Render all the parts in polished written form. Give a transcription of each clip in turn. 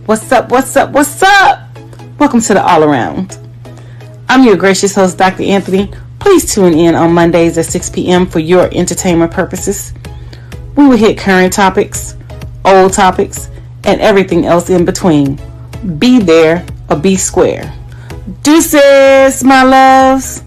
What's up? What's up? What's up? Welcome to the All Around. I'm your gracious host, Dr. Anthony. Please tune in on Mondays at 6 p.m. for your entertainment purposes. We will hit current topics, old topics, and everything else in between. Be there or be square. Deuces, my loves.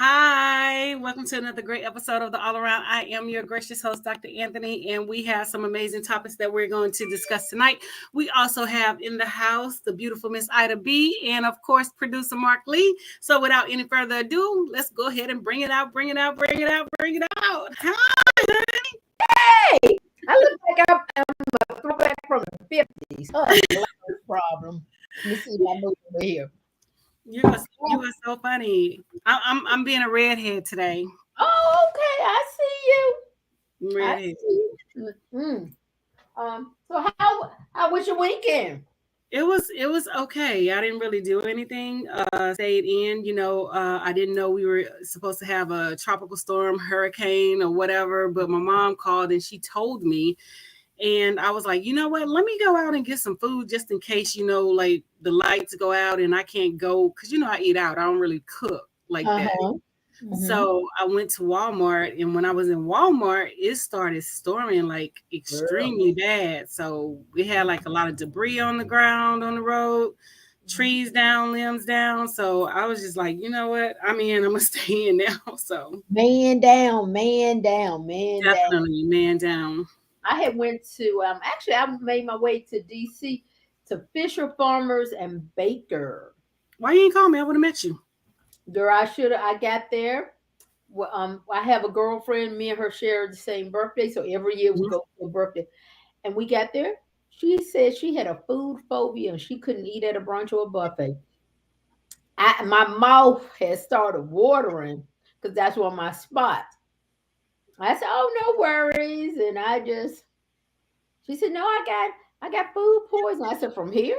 Hi, welcome to another great episode of the All Around. I am your gracious host, Dr. Anthony, and we have some amazing topics that we're going to discuss tonight. We also have in the house the beautiful Miss Ida B, and of course, producer Mark Lee. So without any further ado, let's go ahead and bring it out. Hi, honey. Hey, I look like I'm a throwback from the 50s. Oh, that's a problem. Let me see if I move over here. You are so funny. I'm being a redhead today. Oh, okay. I see you. Redhead. I see you. So how was your weekend? It was okay. I didn't really do anything. Stayed in. I didn't know we were supposed to have a tropical storm, hurricane, or whatever. But my mom called and she told me, and I was like, you know what? Let me go out and get some food just in case, like the lights go out and I can't go because I eat out. I don't really cook like that. Mm-hmm. So I went to Walmart, and when I was in Walmart, it started storming like extremely bad. So we had like a lot of debris on the ground, on the road, trees down, limbs down. So I was just like, you know what? I'm gonna stay in now. So Man down. definitely man down. I had went to actually I made my way to DC to Fisher Farmers and Baker. Why you ain't call me? I would have met you. Girl, I got there. Well, I have a girlfriend. Me and her share the same birthday, so every year we go to a birthday. And we got there. She said she had a food phobia and she couldn't eat at a brunch or a buffet. My mouth had started watering because that's one of my spots. I said, "Oh, no worries," and she said, "No, I got food poisoning." I said, "From here?"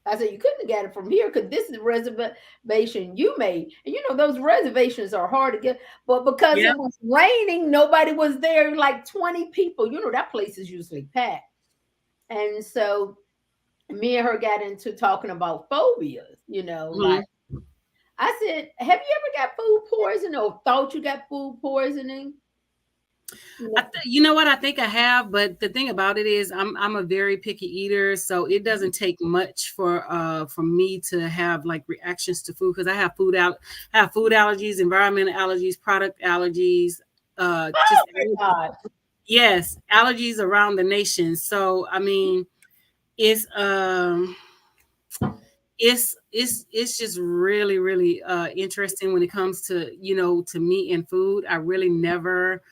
I said, "You couldn't have got it from here because this is a reservation you made." And those reservations are hard to get. But because it was raining, nobody was there, like 20 people. That place is usually packed. And so me and her got into talking about phobias, like I said, "Have you ever got food poisoning or thought you got food poisoning?" You know what? I think I have, but the thing about it is I'm a very picky eater, so it doesn't take much for me to have like reactions to food because I have food allergies, environmental allergies, product allergies, yes, allergies around the nation. So it's just really, really interesting when it comes to to meat and food. I really never,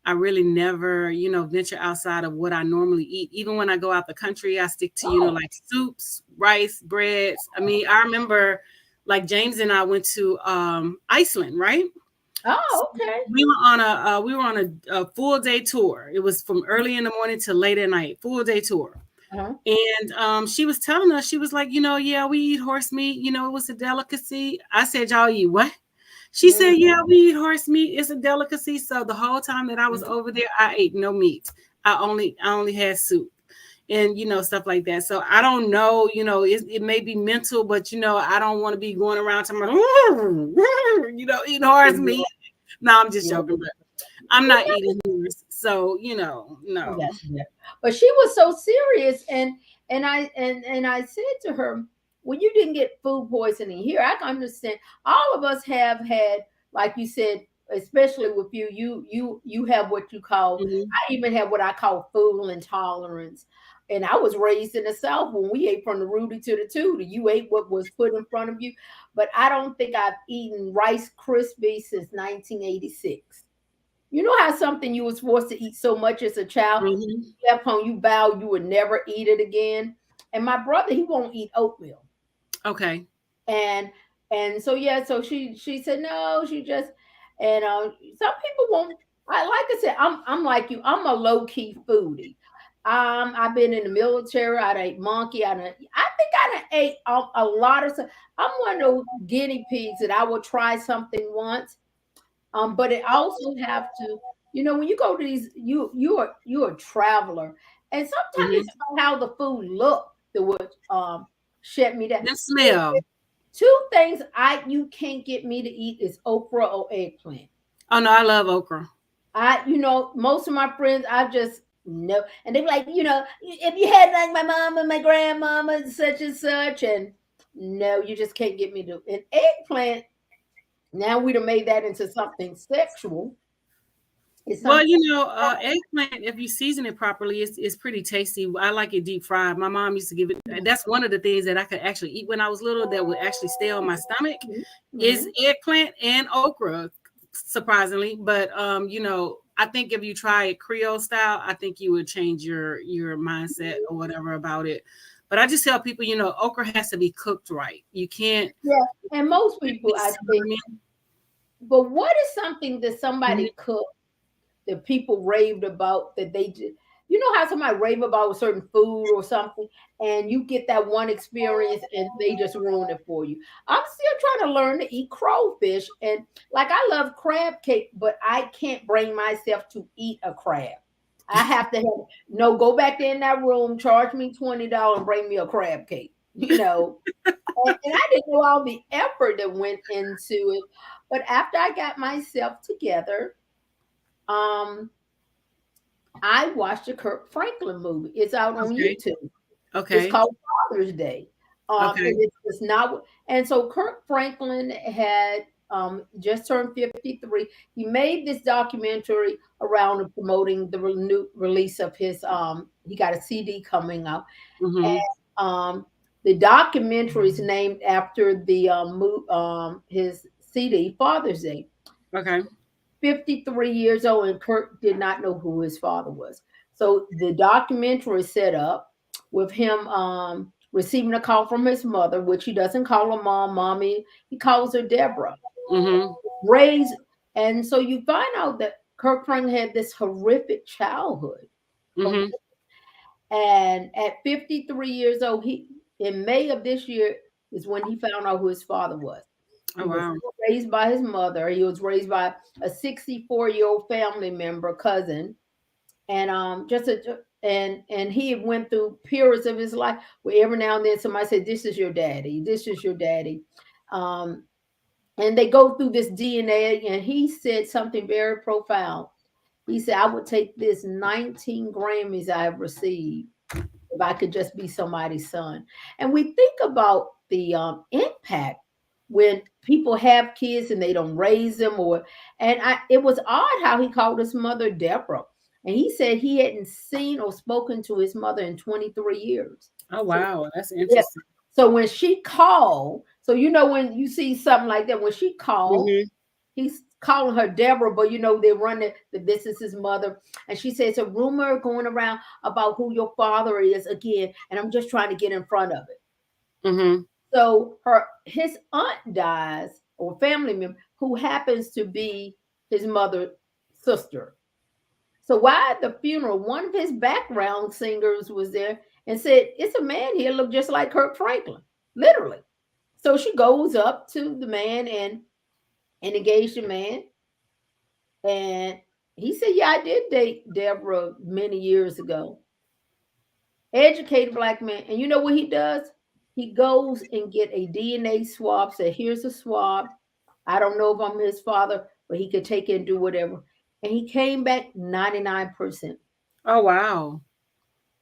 venture outside of what I normally eat. Even when I go out the country, I stick to, like soups, rice, breads. I remember like James and I went to Iceland, right? Oh, okay. We were on a full day tour. It was from early in the morning to late at night, full day tour. Uh-huh. And she was telling us, she was like, yeah, we eat horse meat. It was a delicacy. I said, y'all eat what? She said, yeah, we eat horse meat. It's a delicacy. So the whole time that I was over there, I ate no meat. I only had soup and, stuff like that. So I don't know, it may be mental, but, I don't want to be going around to my, eating horse meat. No, I'm just joking, but I'm not eating horse. So, no. Yeah. But she was so serious. And I said to her, when you didn't get food poisoning here, I can understand. All of us have had, like you said, especially with you have what you call. I even have what I call food intolerance. And I was raised in the South when we ate from the Rudy to the Tootie. You ate what was put in front of you. But I don't think I've eaten Rice Krispies since 1986. You know how something you was forced to eat so much as a child, left home, you vowed you would never eat it again. And my brother, he won't eat oatmeal. Okay. And so so she said no, she just some people won't. Like I said, I'm like you. I'm a low key foodie. I've been in the military. I done ate monkey. I think I done ate a lot of stuff. I'm one of those guinea pigs that I will try something once. But it also have to, when you go to these, you're a traveler, and sometimes Mm-hmm. it's about how the food look that would shut me down. The smell. Two things you can't get me to eat is okra or eggplant. Oh no, I love okra. Most of my friends, I just no, and they be like, if you had like my mom and my grandmama and such, and no, you just can't get me to an eggplant. Now we'd have made that into something sexual. It's Well, something. eggplant, if you season it properly, it's pretty tasty. I like it deep fried. My mom used to give it. That's one of the things that I could actually eat when I was little that would actually stay on my stomach is Mhm. eggplant and okra, surprisingly. But I think if you try it Creole style, I think you would change your mindset or whatever about it. But I just tell people, okra has to be cooked right. You can't Yeah, and most be people, I think. simmering. But what is something that Mhm. somebody cooked that people raved about that they did? You know how somebody rave about a certain food or something, and you get that one experience and they just ruin it for you. I'm still trying to learn to eat crayfish, and like I love crab cake, but I can't bring myself to eat a crab. I have to have no go back in that room, charge me $20, and bring me a crab cake. And I didn't know all the effort that went into it. But after I got myself together, um, I watched a Kirk Franklin movie. It's out on Okay. YouTube. It's Okay. called Father's Day. Okay. And it's not. And so Kirk Franklin had just turned 53. He made this documentary around promoting the new release of his. He got a CD coming out, Mm-hmm. and the documentary is named after the his CD Father's Day. Okay. 53 years old, and Kirk did not know who his father was. So the documentary is set up with him receiving a call from his mother, which he doesn't call her mom, mommy. He calls her Deborah. Mm-hmm. Raised, and so you find out that Kirk Franklin had this horrific childhood. Mm-hmm. And at 53 years old, he in May of this year is when he found out who his father was. Oh He was wow. raised by his mother. He was raised by a 64-year-old family member, cousin, and and he went through periods of his life where every now and then somebody said, "This is your daddy. This is your daddy." Um, and they go through this DNA, and he said something very profound. He said, "I would take this 19 Grammys I have received if I could just be somebody's son." And we think about the impact when people have kids and they don't raise them, it was odd how he called his mother Deborah, and he said he hadn't seen or spoken to his mother in 23 years. Oh So wow. That's yeah, interesting. so when she called, so when you see something like that, when she called, Mm-hmm. he's calling her Deborah, but they run that this is his mother. And she says a rumor going around about who your father is again, and I'm just trying to get in front of it. Mm-hmm. So his aunt dies, or family member who happens to be his mother's sister. So while at the funeral, one of his background singers was there and said, "It's a man here, look just like Kirk Franklin," literally. So she goes up to the man and engaged the man. And he said, "Yeah, I did date Deborah many years ago." Educated black man. And you know what he does? He goes and get a DNA swab. Said, "Here's a swab. I don't know if I'm his father, but he could take it and do whatever." And he came back 99%. Oh wow.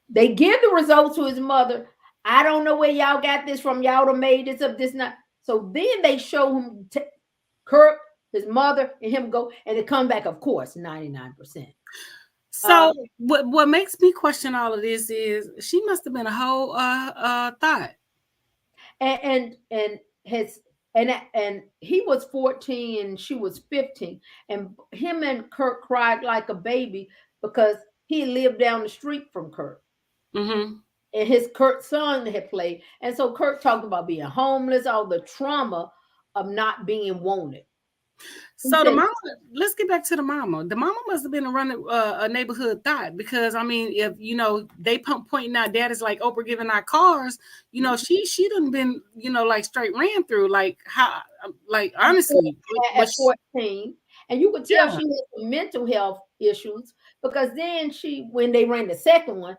They give the results to his mother. "I don't know where y'all got this from. Y'all done made this up, this not." So then they show him Kirk, his mother, and him go, and it come back, of course, 99%. So what makes me question all of this is she must have been a whole thought. And his and he was 14 and she was 15, and him and Kirk cried like a baby because he lived down the street from Kirk, Mm-hmm. and his Kurt son had played. And so Kirk talked about being homeless, all the trauma of not being wanted. He So the said, mama, let's get back to the mama. The mama must have been a neighborhood thought because I mean, if they pointing out dad is like Oprah giving out cars, she done been like straight ran through like how like honestly, at but 14, and you could tell yeah, she had some mental health issues because then when they ran the second one,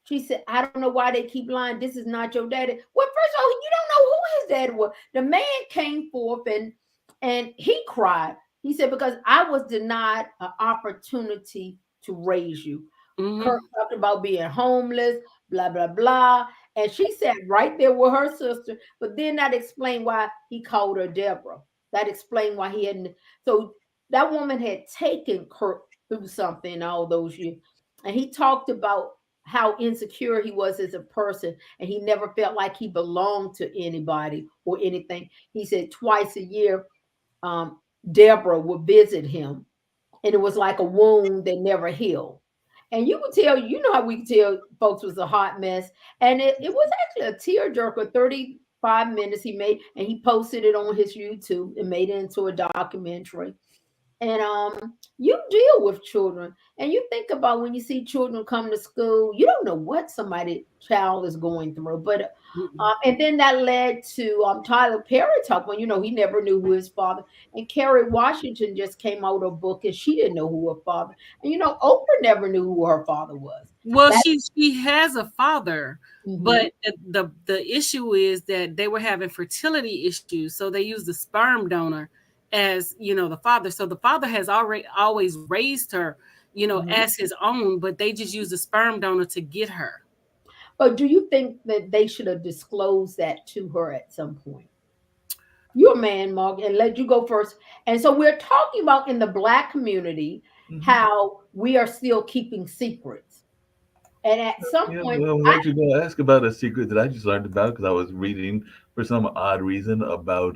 she said, I don't know why they keep lying. This is not your daddy. Well, first of all, you don't know who his daddy was. The man came forth and he cried. He said, because I was denied an opportunity to raise you. mm-hmm, Kirk talked about being homeless, blah, blah, blah. And she sat right there with her sister, but then that explained why he called her Deborah. That explained why he hadn't. So that woman had taken Kirk through something all those years. And he talked about how insecure he was as a person, and he never felt like he belonged to anybody or anything. He said twice a year, um, Deborah would visit him, and it was like a wound that never healed. And you could tell, you know how we could tell folks was a hot mess. And it was actually a tearjerker, 35 minutes he made, and he posted it on his YouTube and made it into a documentary. And you deal with children, and you think about when you see children come to school, you don't know what somebody child is going through. But mm-mm. and then that led to Tyler Perry talking. He never knew who his father. And Kerry Washington just came out with a book, and she didn't know who her father. And Oprah never knew who her father was. Well, That she has a father, hmm but the issue is that they were having fertility issues, so they used the sperm donor as the father. So the father has already always raised her, hmm as his own, but they just used the sperm donor to get her. But do you think that they should have disclosed that to her at some point? You're a man, Mark, and let you go first. And so we're talking about in the Black community Mhm. how we are still keeping secrets. And at some Yeah, point, well, I'm actually going to ask about a secret that I just learned about because I was reading for some odd reason about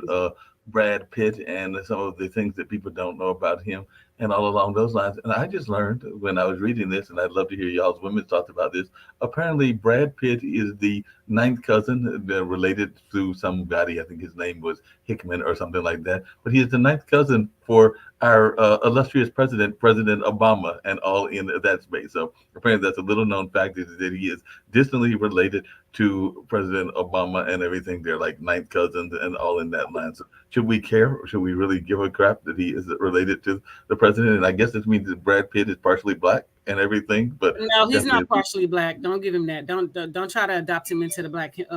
Brad Pitt and some of the things that people don't know about him and all along those lines. And I just learned when I was reading this, and I'd love to hear y'all's women's thoughts about this. Apparently, Brad Pitt is the ninth cousin related to somebody. I think his name was Hickman or something like that. But he is the ninth cousin for our illustrious president, President Obama, and all in that space. So apparently, that's a little known fact is that he is distantly related to President Obama and everything. They're like ninth cousins and all in that line. So should we care? Or should we really give a crap that he is related to the president? And I guess this means that Brad Pitt is partially black and everything, but No, he's not definitely. partially black. Don't give him that. Don't try to adopt him into the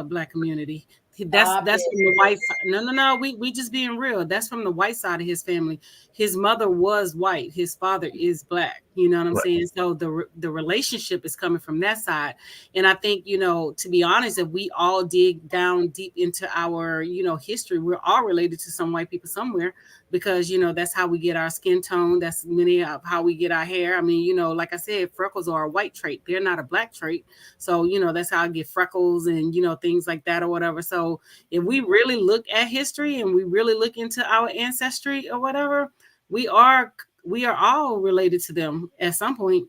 black community. That's stop that's it. from the white side. No. We just being real. That's from the white side of his family. His mother was white. His father is black. You know what I'm Right. saying? So the relationship is coming from that side. And I think to be honest, if we all dig down deep into our history, we're all related to some white people somewhere because that's how we get our skin tone. That's many of how we get our hair. I mean, like I said, freckles are a white trait. They're not a black trait. So that's how I get freckles and things like that or whatever. So if we really look at history and we really look into our ancestry or whatever, we are we are all related to them at some point.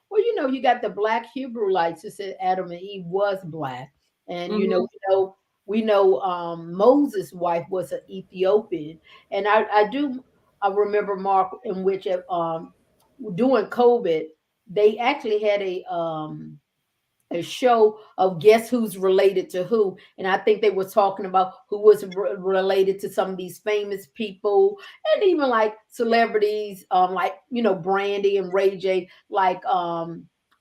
Well, you got the Black Hebrewites who said Adam and Eve was black, and Hmm. we know Moses' wife was an Ethiopian, and I remember Mark in which during COVID they actually had a show of guess who's related to who, and I think they were talking about who was related to some of these famous people, and even like celebrities, like Brandy and Ray J, like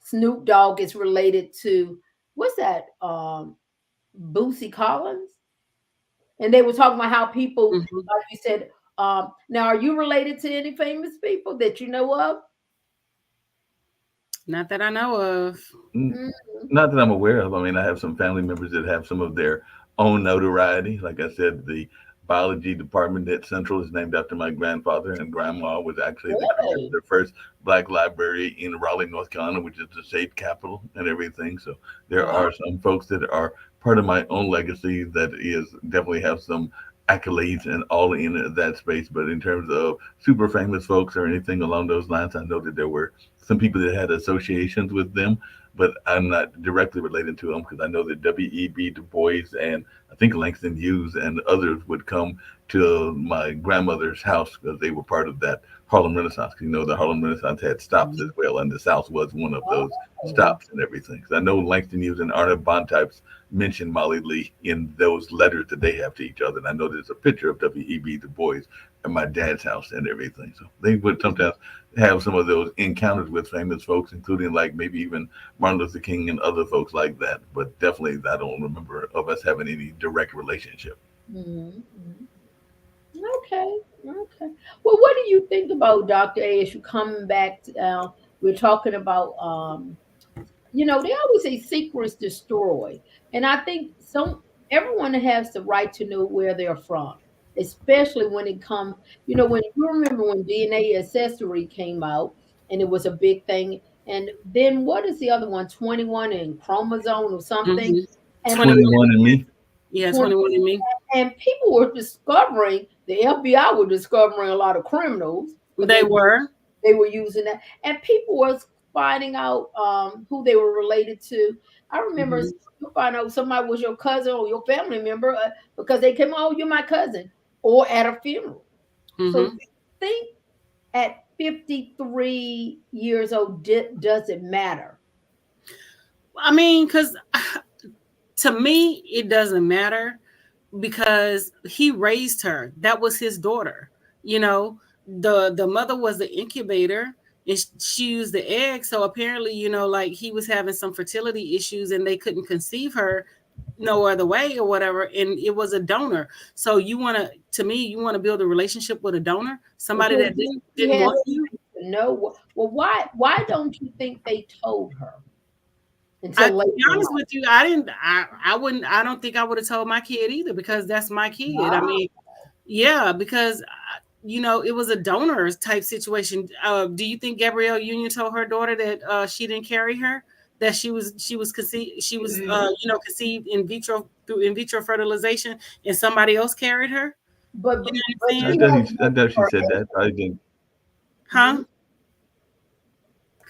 Snoop Dogg is related to what's that, Boosie Collins, and they were talking about how people, Hmm. like you said, now are you related to any famous people that you know of? Not that I know of. N- Mm, Not that I'm aware of. I mean, I have some family members that have some of their own notoriety. Like I said, the biology department at Central is named after my grandfather, and grandma was actually the creator of really? the first black library in Raleigh, North Carolina, which is the state capital and everything. So there Wow. are some folks that are part of my own legacy that is definitely have some accolades and all in that space. But in terms of super famous folks or anything along those lines, I know that there were some people that had associations with them, but I'm not directly related to them because I know that W.E.B. Du Bois and I think Langston Hughes and others would come to my grandmother's house because they were part of that Harlem Renaissance. You know, the Harlem Renaissance had stops as well, and the South was one of those stops and everything. 'Cause I know Langston Hughes and Arnold Bontypes mention Molly Lee in those letters that they have to each other. And I know there's a picture of W.E.B. Du Bois at my dad's house and everything. So they would sometimes have some of those encounters with famous folks, including like maybe even Martin Luther King and other folks like that. But definitely, I don't remember of us having any direct relationship. Mhm. Okay. Okay. Well, what do you think about Dr. A as you coming back? We're talking about, they always say secrets destroy. And I think everyone has the right to know where they're from, especially when it comes, when you remember when DNA accessory came out and it was a big thing. And then what is the other one? 21 and chromosome or something. Mhm. And 21 and Me. Yeah, 21 and Me. and people were discovering, the FBI were discovering a lot of criminals. They were. They were using that, and people was finding out who they were related to. I remember you find out somebody was your cousin or your family member because they came, oh, you're my cousin, or at a funeral. So think at 53 years old, does it matter? I mean, because to me, it doesn't matter because he raised her. That was his daughter. You know, the mother was the incubator and she used the egg. So apparently, like he was having some fertility issues and they couldn't conceive her no other way or whatever. And it was a donor. So you want to build a relationship with a donor, somebody that didn't want you. No. Well, why don't you think they told her? To be honest with you, I don't think I would have told my kid either because that's my kid. Wow. I mean, yeah, because it was a donor type situation. Do you think Gabrielle Union told her daughter that she didn't carry her, that she was conceived, conceived in vitro through in vitro fertilization and somebody else carried her? But I thought she said that. I didn't. Huh?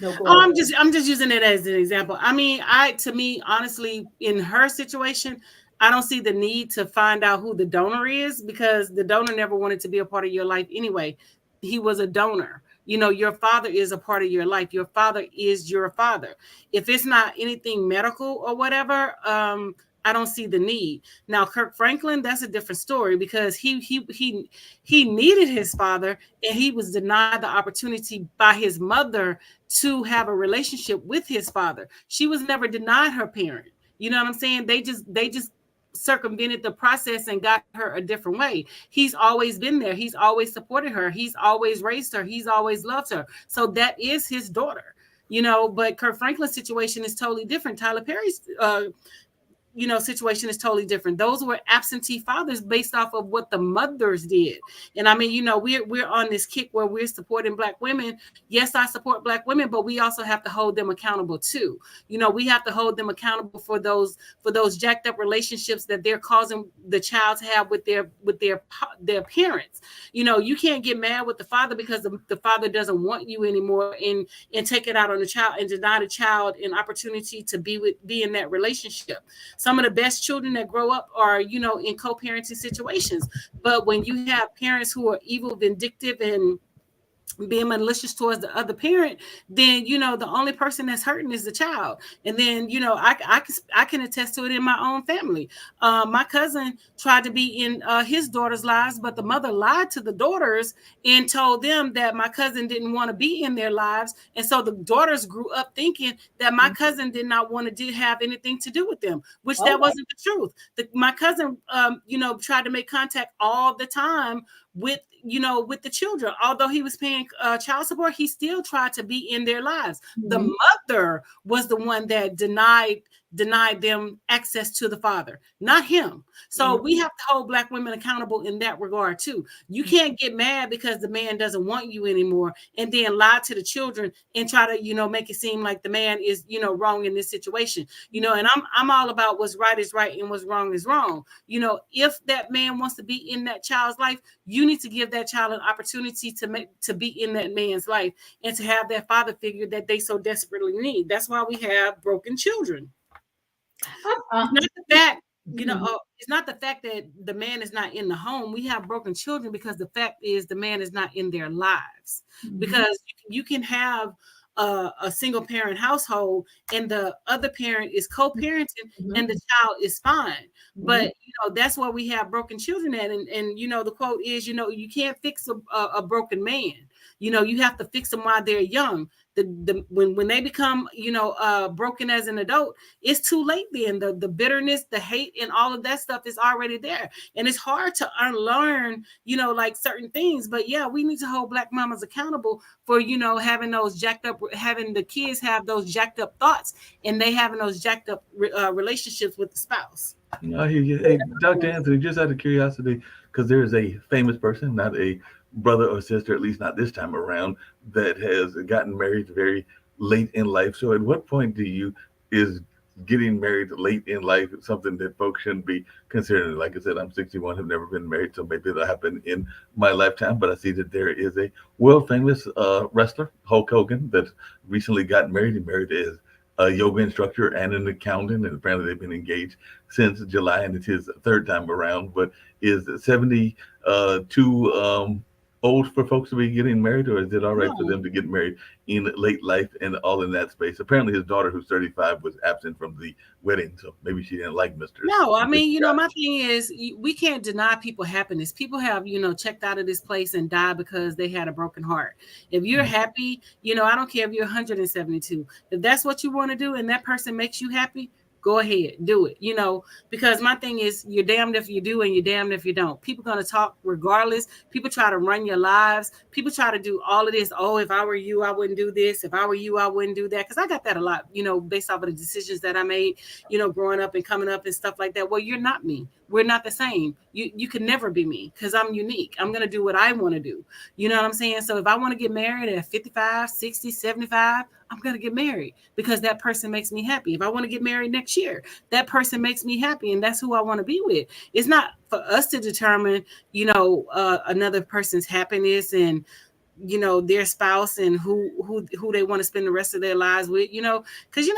No, I'm just using it as an example. I mean, to me, honestly, in her situation, I don't see the need to find out who the donor is because the donor never wanted to be a part of your life anyway. He was a donor. Your father is a part of your life. Your father is your father. If it's not anything medical or whatever, I don't see the need. Now, Kirk Franklin, that's a different story because he needed his father and he was denied the opportunity by his mother to have a relationship with his father. She was never denied her parent. You know what I'm saying? They just circumvented the process and got her a different way. He's always been there. He's always supported her. He's always raised her. He's always loved her. So that is his daughter. But Kirk Franklin's situation is totally different. Tyler Perry's situation is totally different. Those were absentee fathers based off of what the mothers did. And I mean, we're on this kick where we're supporting Black women. Yes, I support Black women, but we also have to hold them accountable too. We have to hold them accountable for those jacked up relationships that they're causing the child to have with their parents. You can't get mad with the father because the father doesn't want you anymore and take it out on the child and deny the child an opportunity to be in that relationship. Some of the best children that grow up are, in co-parenting situations. But when you have parents who are evil, vindictive, and being malicious towards the other parent, then the only person that's hurting is the child. And then I can attest to it in my own family. My cousin tried to be in his daughter's lives, but the mother lied to the daughters and told them that my cousin didn't want to be in their lives, and so the daughters grew up thinking that my cousin did not want to have anything to do with them, which that wasn't the truth. My cousin tried to make contact all the time with the children. Although he was paying child support, he still tried to be in their lives. The mother was the one that denied denied them access to the Father, not him. So we have to hold Black women accountable in that regard too. You can't get mad because the man doesn't want you anymore and then lie to the children and try to, make it seem like the man is, wrong in this situation. And I'm all about what's right is right and what's wrong is wrong. If that man wants to be in that child's life, you need to give that child an opportunity to be in that man's life and to have that father figure that they so desperately need. That's why we have broken children. It's not the fact, it's not the fact that the man is not in the home. We have broken children because the fact is the man is not in their lives. Because you can have a single parent household and the other parent is co-parenting and the child is fine. But that's why we have broken children at. And the quote is, you can't fix a broken man. You have to fix them while they're young. When they become broken as an adult, it's too late. Then the bitterness, the hate, and all of that stuff is already there, and it's hard to unlearn like certain things. But yeah, we need to hold Black mamas accountable for having those jacked up, having the kids have those jacked up thoughts, and they having those jacked up relationships with the spouse. Hey, Dr. Anthony, just out of curiosity, because there is a famous person, not a brother or sister, at least not this time around, that has gotten married very late in life. So at what point is getting married late in life something that folks shouldn't be considering? Like I said, I'm 61, have never been married, so maybe it'll happen in my lifetime. But I see that there is a world famous wrestler, Hulk Hogan, that recently got married. He married as a yoga instructor and an accountant, and apparently they've been engaged since July, and it's his third time around. But is 72 old for folks to be getting married, or is it all right for them to get married in late life and all in that space? Apparently his daughter, who's 35, was absent from the wedding, so maybe she didn't like Mr. No, I mean, my thing is we can't deny people happiness. People have, checked out of this place and died because they had a broken heart. If you're happy, I don't care if you're 172. If that's what you want to do and that person makes you happy, go ahead, do it, because my thing is you're damned if you do and you're damned if you don't. People are going to talk regardless. People try to run your lives. People try to do all of this. Oh, if I were you, I wouldn't do this. If I were you, I wouldn't do that. Because I got that a lot, based off of the decisions that I made, growing up and coming up and stuff like that. Well, you're not me. We're not the same. You can never be me because I'm unique. I'm going to do what I want to do. You know what I'm saying? So if I want to get married at 55, 60, 75, I'm going to get married because that person makes me happy. If I want to get married next year, that person makes me happy. And that's who I want to be with. It's not for us to determine, another person's happiness and, their spouse and who they want to spend the rest of their lives with, because,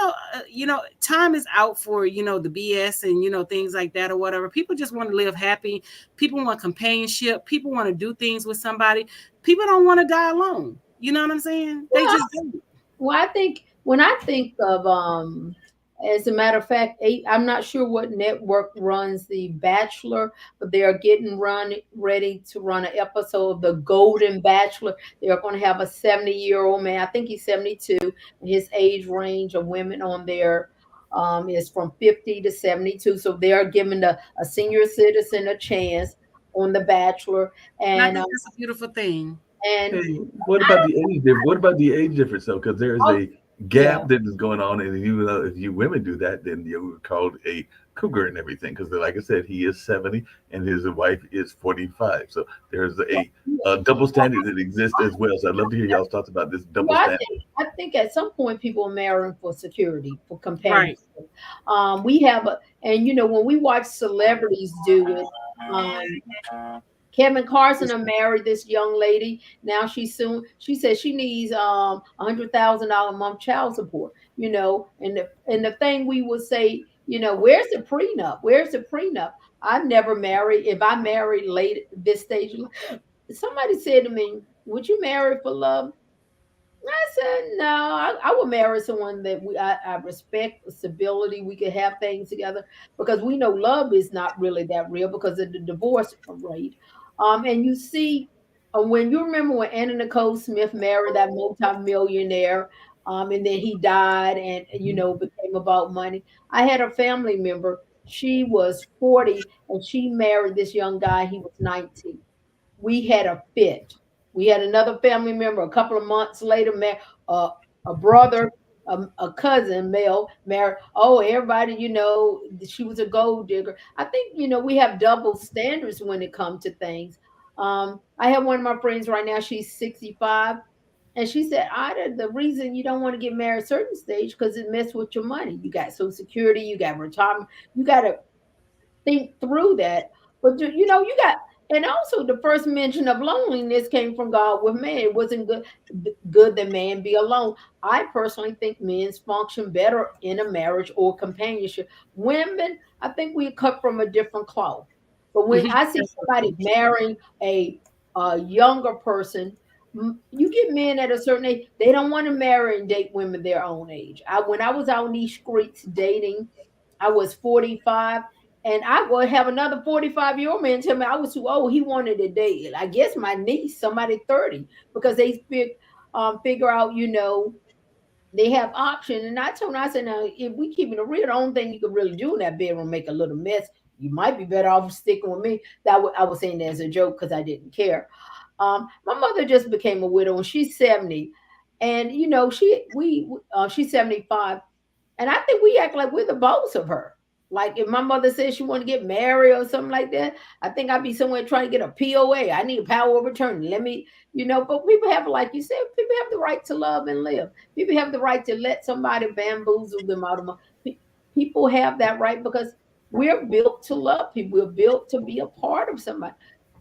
time is out for, the BS and, things like that or whatever. People just want to live happy. People want companionship. People want to do things with somebody. People don't want to die alone. You know what I'm saying? They just do. Well, when I think of, as a matter of fact, I'm not sure what network runs The Bachelor, but they are getting ready to run an episode of The Golden Bachelor. They are going to have a 70-year-old man. I think he's 72. And his age range of women on there is from 50 to 72. So they are giving a senior citizen a chance on The Bachelor. And I think that's a beautiful thing. And hey, what about the age difference? What about the age difference though? Because there is a gap that is going on, and if you women do that, then you're called a cougar and everything. Because like I said, he is 70 and his wife is 45. So there's a double standard that exists as well. So I'd love to hear y'all's thoughts about this double standard. I think at some point people are marrying for security, for companionship. Right. We have and when we watch celebrities do it. Kevin Carson married this young lady. Now she says she needs $100,000 a month child support. And the thing we would say, where's the prenup? Where's the prenup? I've never married. If I married late at this stage, somebody said to me, "Would you marry for love?" I said, no, I would marry someone that I respect, stability. We could have things together because we know love is not really that real because of the divorce rate. And you see, when you remember when Anna Nicole Smith married that multimillionaire, and then he died and, became about money. I had a family member. She was 40 and she married this young guy. He was 19. We had a fit. We had another family member a couple of months later, a brother a cousin male married. Oh, everybody, she was a gold digger. I think we have double standards when it comes to things. I have one of my friends right now. She's 65, and she said, Ida, the reason you don't want to get married at a certain stage because it messes with your money. You got Social Security, you got retirement, you got to think through that. But you got, and also the first mention of loneliness came from God with man. It wasn't good that man be alone. I personally think men function better in a marriage or companionship. Women, I think we cut from a different cloth. But when I see somebody marrying a younger person, you get men at a certain age, they don't want to marry and date women their own age. When I was out in these streets dating, I was 45, and I would have another 45-year-old man tell me I was too old. He wanted to date, I guess, my niece, somebody 30, because they figure out, they have option. And I told him, I said, now, if we keeping it real, the only thing you could really do in that bedroom, make a little mess. You might be better off sticking with me. I was saying that as a joke because I didn't care. My mother just became a widow, and she's 70, and she's 75, and I think we act like we're the boss of her. Like if my mother says she want to get married or something like that, I think I'd be somewhere trying to get a POA. I need a power of attorney. Let me, but people have, like you said, people have the right to love and live. People have the right to let somebody bamboozle them out of money. People have that right because we're built to love people. We're built to be a part of somebody.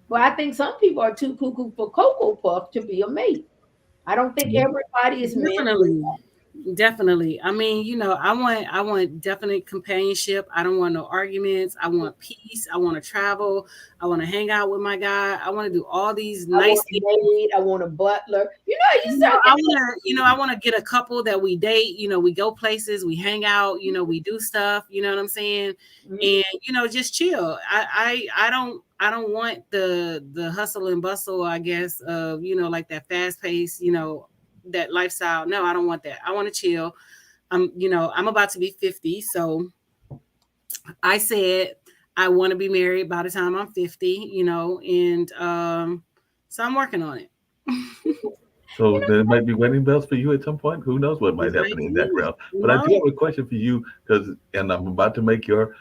But I think some people are too cuckoo for Cocoa Puff to be a mate. I don't think everybody is meant. Definitely. I mean, I want definite companionship. I don't want no arguments. I want peace. I want to travel. I want to hang out with my guy. I want to do all these nice things. I want a butler. I want to get a couple that we date. We go places, we hang out. We do stuff. You know what I'm saying? Mm-hmm. And just chill. I don't want the hustle and bustle, I guess, of like that fast pace, that lifestyle. No, I don't want that. I want to chill. I'm about to be 50, so I said I want to be married by the time I'm 50, and so I'm working on it. So there might be wedding bells for you at some point. Who knows what might happen in that realm? But I do have a question for you, and I'm about to make your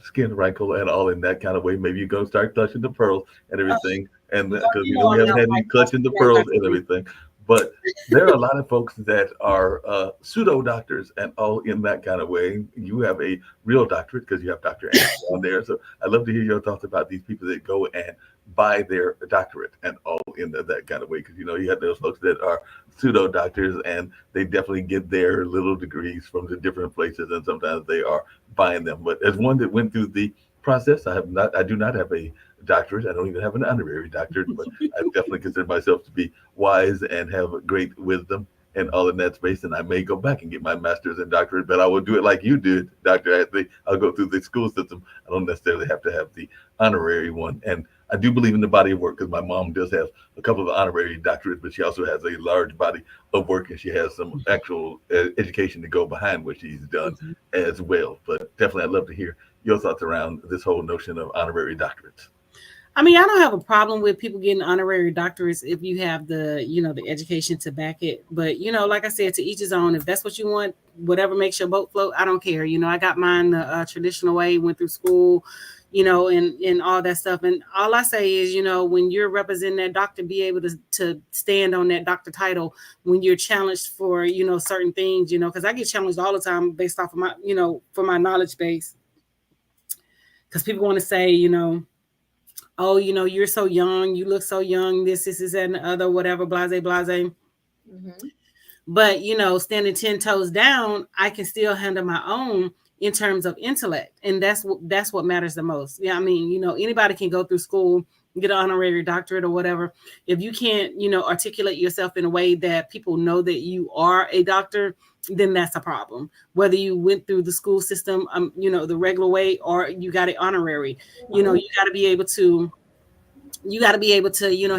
skin rankle and all in that kind of way. Maybe you're gonna start clutching the pearls and everything, and because we haven't had me clutching the pearls and everything. But there are a lot of folks that are pseudo doctors and all in that kind of way. You have a real doctorate because you have Dr. Anderson on there. So I'd love to hear your thoughts about these people that go and buy their doctorate and all in that kind of way. Because, you have those folks that are pseudo doctors and they definitely get their little degrees from the different places. And sometimes they are buying them. But as one that went through the process, I do not have a doctorate. I don't even have an honorary doctorate, but I definitely consider myself to be wise and have great wisdom and all in that space. And I may go back and get my master's and doctorate, but I will do it like you did, Dr. Anthony. I'll go through the school system. I don't necessarily have to have the honorary one. And I do believe in the body of work because my mom does have a couple of honorary doctorates, but she also has a large body of work and she has some actual education to go behind what she's done as well. But definitely, I'd love to hear your thoughts around this whole notion of honorary doctorates. I mean, I don't have a problem with people getting honorary doctorates if you have the, the education to back it. But, like I said, to each his own. If that's what you want, whatever makes your boat float, I don't care. I got mine the traditional way, went through school, and all that stuff. And all I say is, when you're representing that doctor, be able to stand on that doctor title when you're challenged for, certain things, because I get challenged all the time based off of my, for my knowledge base. Because people want to say, oh, you're so young, you look so young, this, and the other, whatever, blase. Mm-hmm. But, standing 10 toes down, I can still handle my own in terms of intellect. And that's what matters the most. Yeah. I mean, anybody can go through school, get an honorary doctorate or whatever. If you can't, articulate yourself in a way that people know that you are a doctor, then that's a problem. Whether you went through the school system, the regular way, or you got it honorary, you got to be able to,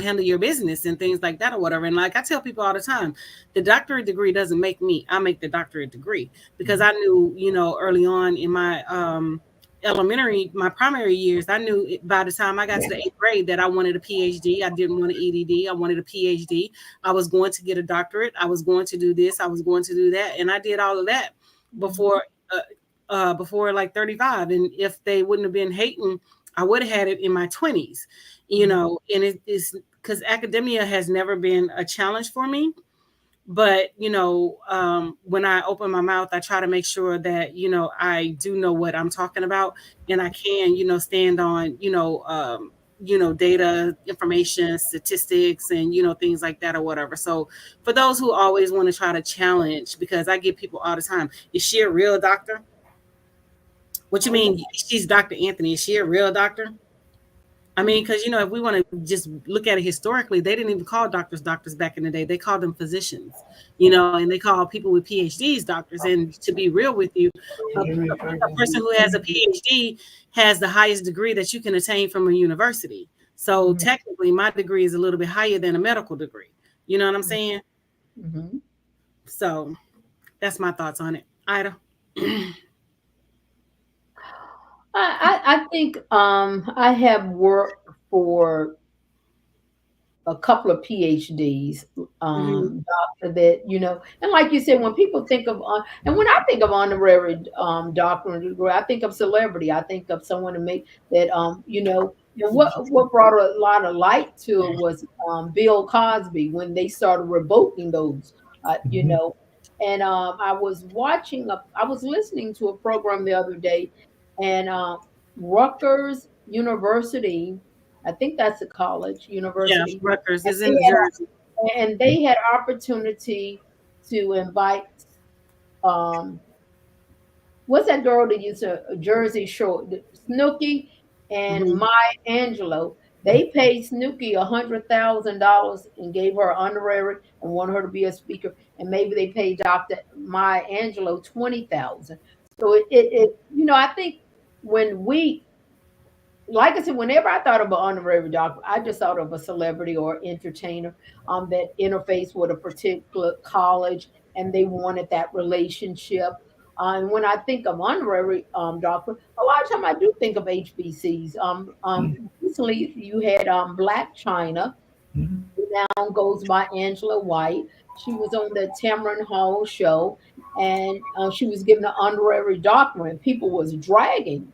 handle your business and things like that or whatever. And like I tell people all the time, the doctorate degree doesn't make me, I make the doctorate degree, because I knew, early on in my elementary, my primary years, I knew by the time I got to the 8th grade that I wanted a PhD. I didn't want an EDD. I wanted a PhD. I was going to get a doctorate. I was going to do this. I was going to do that. And I did all of that before, before like 35. And if they wouldn't have been hating, I would have had it in my 20s, you know, and it is because academia has never been a challenge for me. But you know, when I open my mouth, I try to make sure that you know I do know what I'm talking about, and I can you know stand on you know data, information, statistics, and you know things like that or whatever. So for those who always want to try to challenge, because I get people all the time, is she a real doctor? What you mean? She's Dr. Anthony. Is she a real doctor? I mean, because you know, if we want to just look at it historically, they didn't even call doctors back in the day. They called them physicians, you know, and they call people with PhDs doctors. And to be real with you, a person who has a PhD has the highest degree that you can attain from a university. So technically, my degree is a little bit higher than a medical degree. You know what I'm saying? Mm-hmm. So that's my thoughts on it. Ida. I think I have worked for a couple of PhDs, Mm-hmm. doctor that, you know, and like you said, when people think of, and when I think of honorary doctoral degree, I think of celebrity. I think of someone to make that, you know, and what brought a lot of light to it was Bill Cosby when they started revoking those, you know, and I was listening to a program the other day, and Rutgers University, I think that's a college Yeah, university, Rutgers and is in New Jersey. they had opportunity to invite um what's that girl that used a Jersey Shore, Snooki and Mm-hmm. Maya Angelou. They paid Snooki $100,000 and gave her honorary and wanted her to be a speaker. And maybe they paid Dr. Maya Angelou 20,000. So you know, I think when we, like I said, whenever I thought of an honorary doctor, I just thought of a celebrity or entertainer that interfaced with a particular college and they wanted that relationship. And when I think of honorary doctor, a lot of time I do think of HBCs. Recently, you had Black China, who now goes by Angela White. She was on the Tamron Hall show, and she was given an honorary doctorate. And people was dragging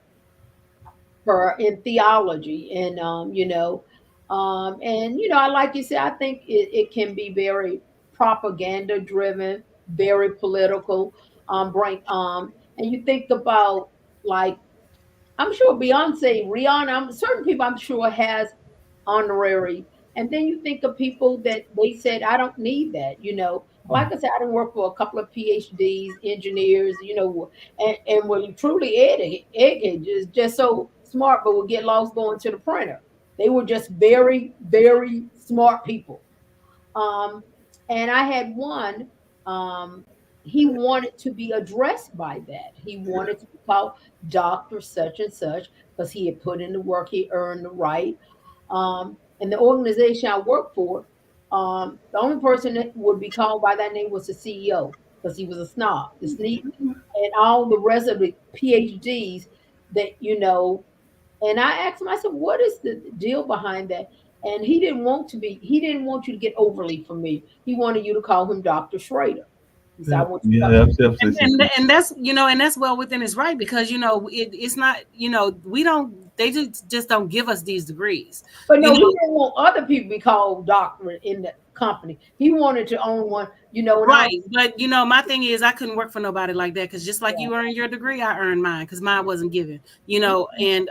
her in theology and you know, I like you said, I think it can be very propaganda driven, very political, bring and you think about, like, I'm sure Beyonce, Rihanna, certain people I'm sure has honorary. And then you think of people that they said, I don't need that, you know. Like I said, I didn't work for a couple of PhDs, engineers, you know, and were truly eggheads, just so smart, but would get lost going to the printer. They were just very, very smart people. Um, and I had one, um, he wanted to be addressed by that. He wanted to be called Dr. Such and Such because he had put in the work, he earned the right. And the organization I worked for, the only person that would be called by that name was the CEO because he was a snob, the sneak, and all the rest of the PhDs that, you know, and I asked him, I said, what is the deal behind that? And he didn't want you to get overly familiar. He wanted you to call him Dr. Schrader. He said, I want you to Yeah, call him. that's absolutely. And that's you know and that's well within his right because you know it's not you know we don't they just don't give us these degrees But you no, he know didn't want other people to be called doctor in the company. He wanted to own one, you know, and right but you know my thing is I couldn't work for nobody like that because just like yeah. you earned your degree I earned mine because mine wasn't given you know and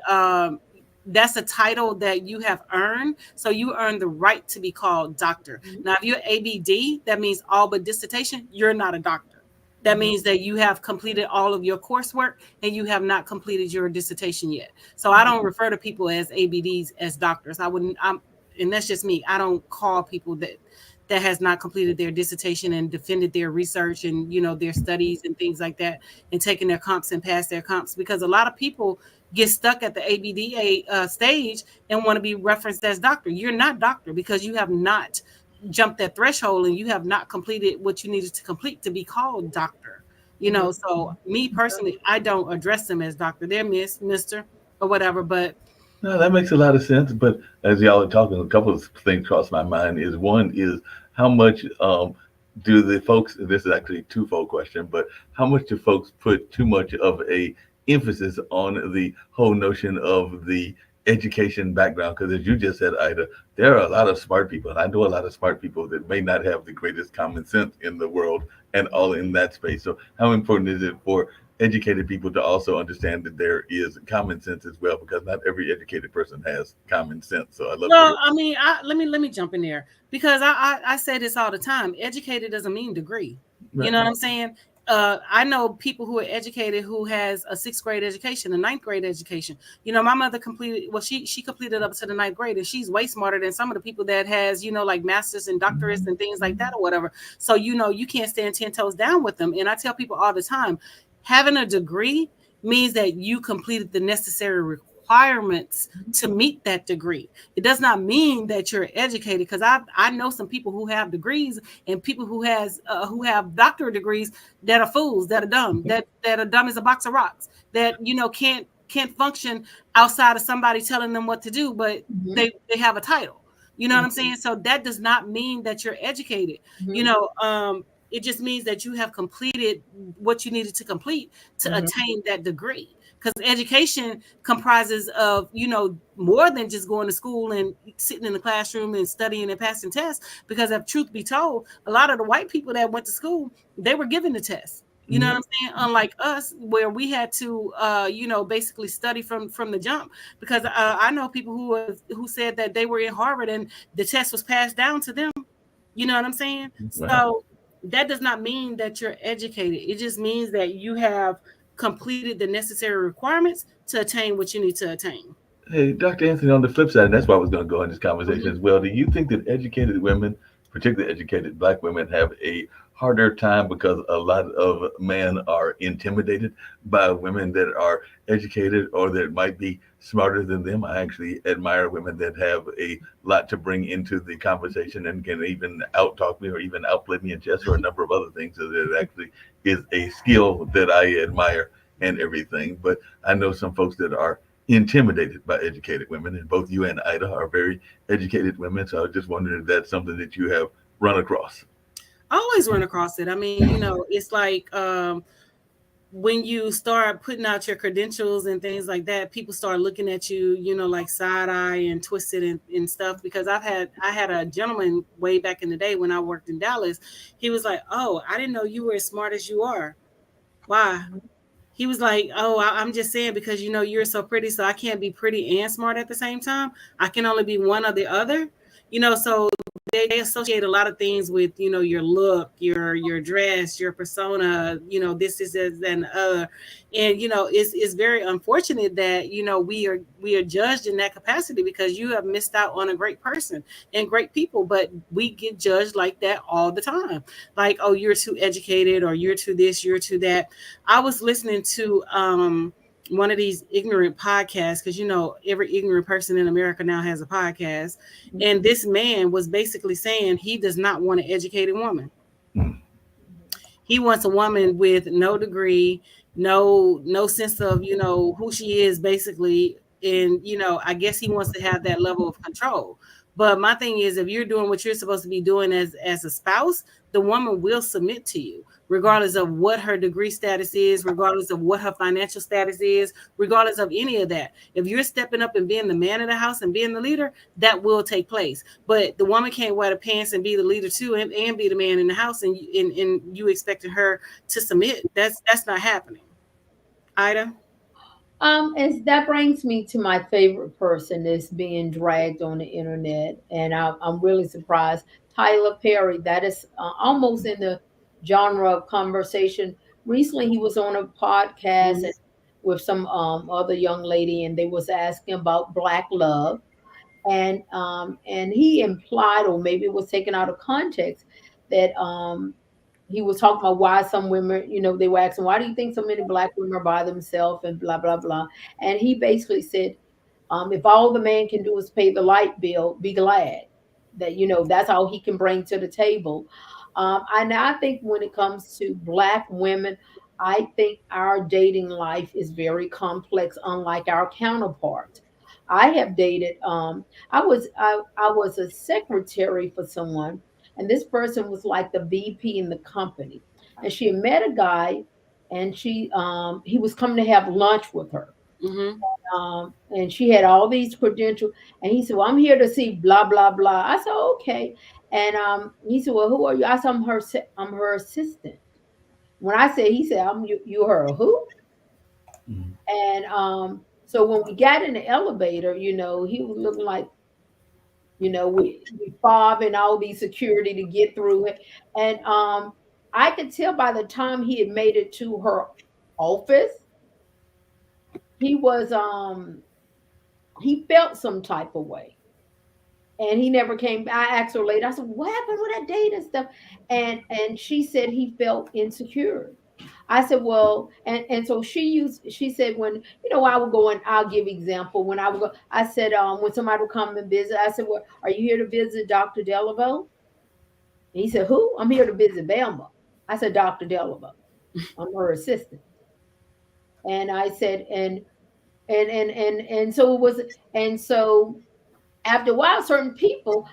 that's a title that you have earned so you earn the right to be called doctor. Now if you're ABD that means all but dissertation you're not a doctor. That Mhm. means that you have completed all of your coursework and you have not completed your dissertation yet. So I don't refer to people as ABDs as doctors. I wouldn't. And that's just me. I don't call people that has not completed their dissertation and defended their research and you know their studies and things like that and taken their comps and passed their comps because a lot of people get stuck at the ABDA stage and want to be referenced as doctor. You're not doctor because you have not jumped that threshold and you have not completed what you needed to complete to be called doctor. You know, so me personally, I don't address them as doctor. They're Miss, Mister, or whatever. But No, that makes a lot of sense. But as y'all are talking, a couple of things cross my mind. Is one is how much do the folks? This is actually a twofold question, but how much do folks put too much of a emphasis on the whole notion of the education background? Because as you just said, Ida, there are a lot of smart people, and I know a lot of smart people that may not have the greatest common sense in the world, and all in that space. So, how important is it for educated people to also understand that there is common sense as well, because not every educated person has common sense. So I love to hear. well, I mean, let me jump in there because I say this all the time. Educated doesn't mean degree. You Right. know what I'm saying? I know people who are educated who has a sixth grade education, a ninth grade education. You know, my mother completed well, she completed up to the ninth grade, and she's way smarter than some of the people that has, you know, like masters and doctorates and things like that or whatever. So, you know, you can't stand 10 toes down with them. And I tell people all the time, having a degree means that you completed the necessary requirements to meet that degree. It does not mean that you're educated, because I know some people who have degrees and people who have doctorate degrees that are fools, that are dumb, that are dumb as a box of rocks, that, you know, can't function outside of somebody telling them what to do, but they have a title. You know what I'm saying? So that does not mean that you're educated. You know, it just means that you have completed what you needed to complete to attain that degree. Because education comprises of, you know, more than just going to school and sitting in the classroom and studying and passing tests. Because if truth be told, a lot of the white people that went to school, they were given the test. You know what I'm saying? Unlike us, where we had to, you know, basically study from the jump. Because I know people who said that they were in Harvard and the test was passed down to them. You know what I'm saying? Wow. So that does not mean that you're educated. It just means that you have completed the necessary requirements to attain what you need to attain. Hey, Dr. Anthony, on the flip side, and that's why I was going to go in this conversation Mhm. as well. Do you think that educated women, particularly educated Black women, have a harder time because a lot of men are intimidated by women that are educated or that might be smarter than them? I actually admire women that have a lot to bring into the conversation and can even out talk me or even outplay me in chess or a number of other things. So that actually is a skill that I admire and everything. But I know some folks that are intimidated by educated women, and both you and Ida are very educated women. So I was just wondering if that's something that you have run across. I always run across it. I mean, you know, it's like when you start putting out your credentials and things like that, people start looking at you, you know, like side eye and twisted and stuff. Because I had a gentleman way back in the day when I worked in Dallas. He was like, "Oh, I didn't know you were as smart as you are. Why?" He was like, "Oh, I'm just saying because you know you're so pretty, so I can't be pretty and smart at the same time. I can only be one or the other." You know, so they associate a lot of things with, you know, your look, your dress, your persona, you know, this is and and you know it's very unfortunate that, you know, we are judged in that capacity, because you have missed out on a great person and great people, but we get judged like that all the time. Like, oh, you're too educated, or you're too this, you're too that. I was listening to one of these ignorant podcasts, because you know every ignorant person in America now has a podcast, and this man was basically saying he does not want an educated woman. Mm. He wants a woman with no degree, no sense of, you know, who she is basically. And you know, I guess he wants to have that level of control. But my thing is, if you're doing what you're supposed to be doing as a spouse, the woman will submit to you regardless of what her degree status is, regardless of what her financial status is, regardless of any of that. If you're stepping up and being the man of the house and being the leader, that will take place. But the woman can't wear the pants and be the leader too, and be the man in the house, and you expecting her to submit. That's not happening. Ida? As that brings me to my favorite person that's being dragged on the internet, and I'm really surprised. Tyler Perry. That is almost in the genre of conversation. Recently, he was on a podcast Mhm. with some other young lady, and they was asking about black love, and he implied, or maybe it was taken out of context, that he was talking about why some women, you know, they were asking, why do you think so many black women are by themselves and blah, blah, blah. And he basically said, if all the man can do is pay the light bill, be glad that, you know, that's all he can bring to the table. And I think when it comes to black women, I think our dating life is very complex, unlike our counterparts. I have dated. I was a secretary for someone, and this person was like the VP in the company, and she had met a guy, and he was coming to have lunch with her, Mm-hmm. and she had all these credentials, and he said, "Well, I'm here to see blah blah blah." I said, "Okay," and he said, "Well, who are you?" I said, I'm her assistant." When I said, he said, you her who?" Mhm. And so when we got in the elevator, he was looking like, we fob and all these security to get through it. And I could tell by the time he had made it to her office, he was he felt some type of way. And he never came. I asked her later, I said, "What happened with that date and stuff?" And she said he felt insecure. I said, "Well," and so she said, when, I would go, and I'll give example. When I would go, I said, when somebody would come and visit, I said, "Well, are you here to visit Dr. Delaveau?" And he said, "Who?" "I'm here to visit Belma." I said, "Dr. Delaveau. I'm her assistant." And I said, and so it was, and so after a while, certain people,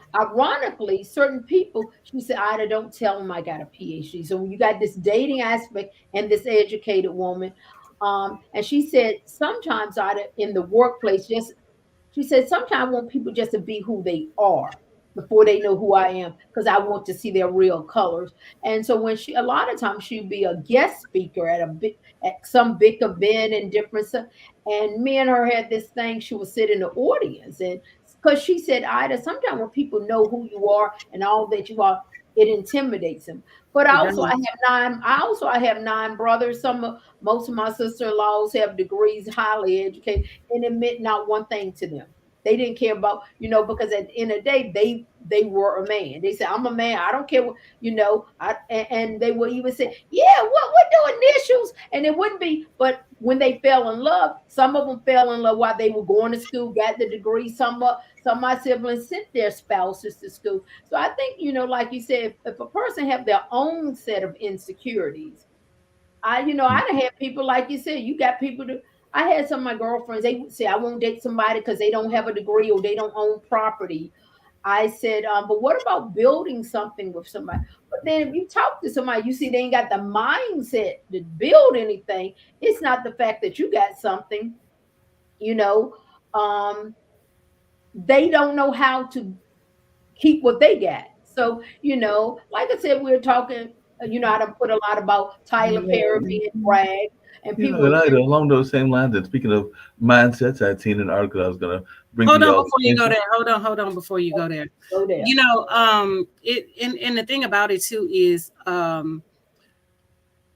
she said, "Ida, don't tell them I got a PhD." So when you got this dating aspect and this educated woman, and she said sometimes, Ida, in the workplace, she said, "Sometimes I want people just to be who they are before they know who I am, because I want to see their real colors." And so a lot of times she'd be a guest speaker at some big event and different stuff. And me and her had this thing. She would sit in the audience, and because she said, "Ida, sometimes when people know who you are and all that you are, it intimidates them." But It does. I have 9 brothers. Most of my sister-in-laws have degrees, highly educated, and admit not one thing to them. They didn't care about, because at the end of the day, they were a man. They said, "I'm a man. I don't care what, and they would even say, "Yeah, what do initials?" And it wouldn't be, but when they fell in love, some of them fell in love while they were going to school, got the degree. Some of my siblings sent their spouses to school. So I think, like you said, if a person have their own set of insecurities, I done had people, like you said, you got people to. I had some of my girlfriends. They would say, "I won't date somebody because they don't have a degree or they don't own property." I said, "But what about building something with somebody?" But then if you talk to somebody, you see they ain't got the mindset to build anything. It's not the fact that you got something, you know. Um, they don't know how to keep what they got. So, like I said, we were talking, I done put a lot about Tyler Perry being dragged, and people, And I, along those same lines, and speaking of mindsets, I'd seen an article I was going to bring to Hold on y'all's before you go attention. there. Hold on before you go there. go there. It and the thing about it too is I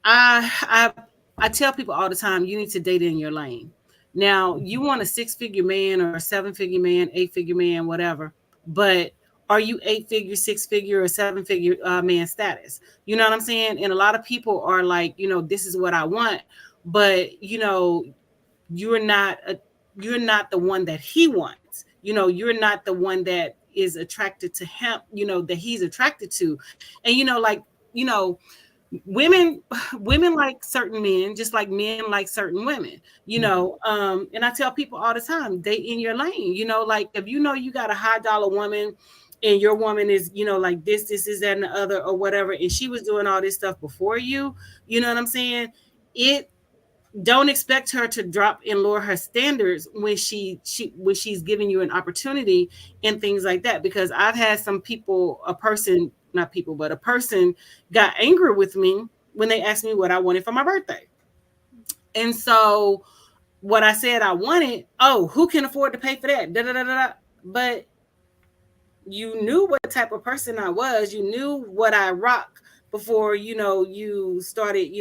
I I tell people all the time, you need to date in your lane. Now, you want a 6-figure man or a 7-figure man, 8-figure man, whatever, but are you 8-figure, 6-figure, or 7-figure man status? You know what I'm saying? And a lot of people are like, this is what I want, but you're not a, you're not the one that he wants. You're not the one that is attracted to him. That he's attracted to, and you know women women like certain men just like men like certain women. And I tell people all the time, date in your lane. Like, if you got a high dollar woman, and your woman is like this is that and the other or whatever, and she was doing all this stuff before you know what I'm saying. It Don't expect her to drop and lower her standards when when she's giving you an opportunity and things like that. Because I've had some people, a person, not people, but a person got angry with me when they asked me what I wanted for my birthday. And so what I said I wanted, oh, who can afford to pay for that? Da, da, da, da. But you knew what type of person I was. You knew what I rock before, you started,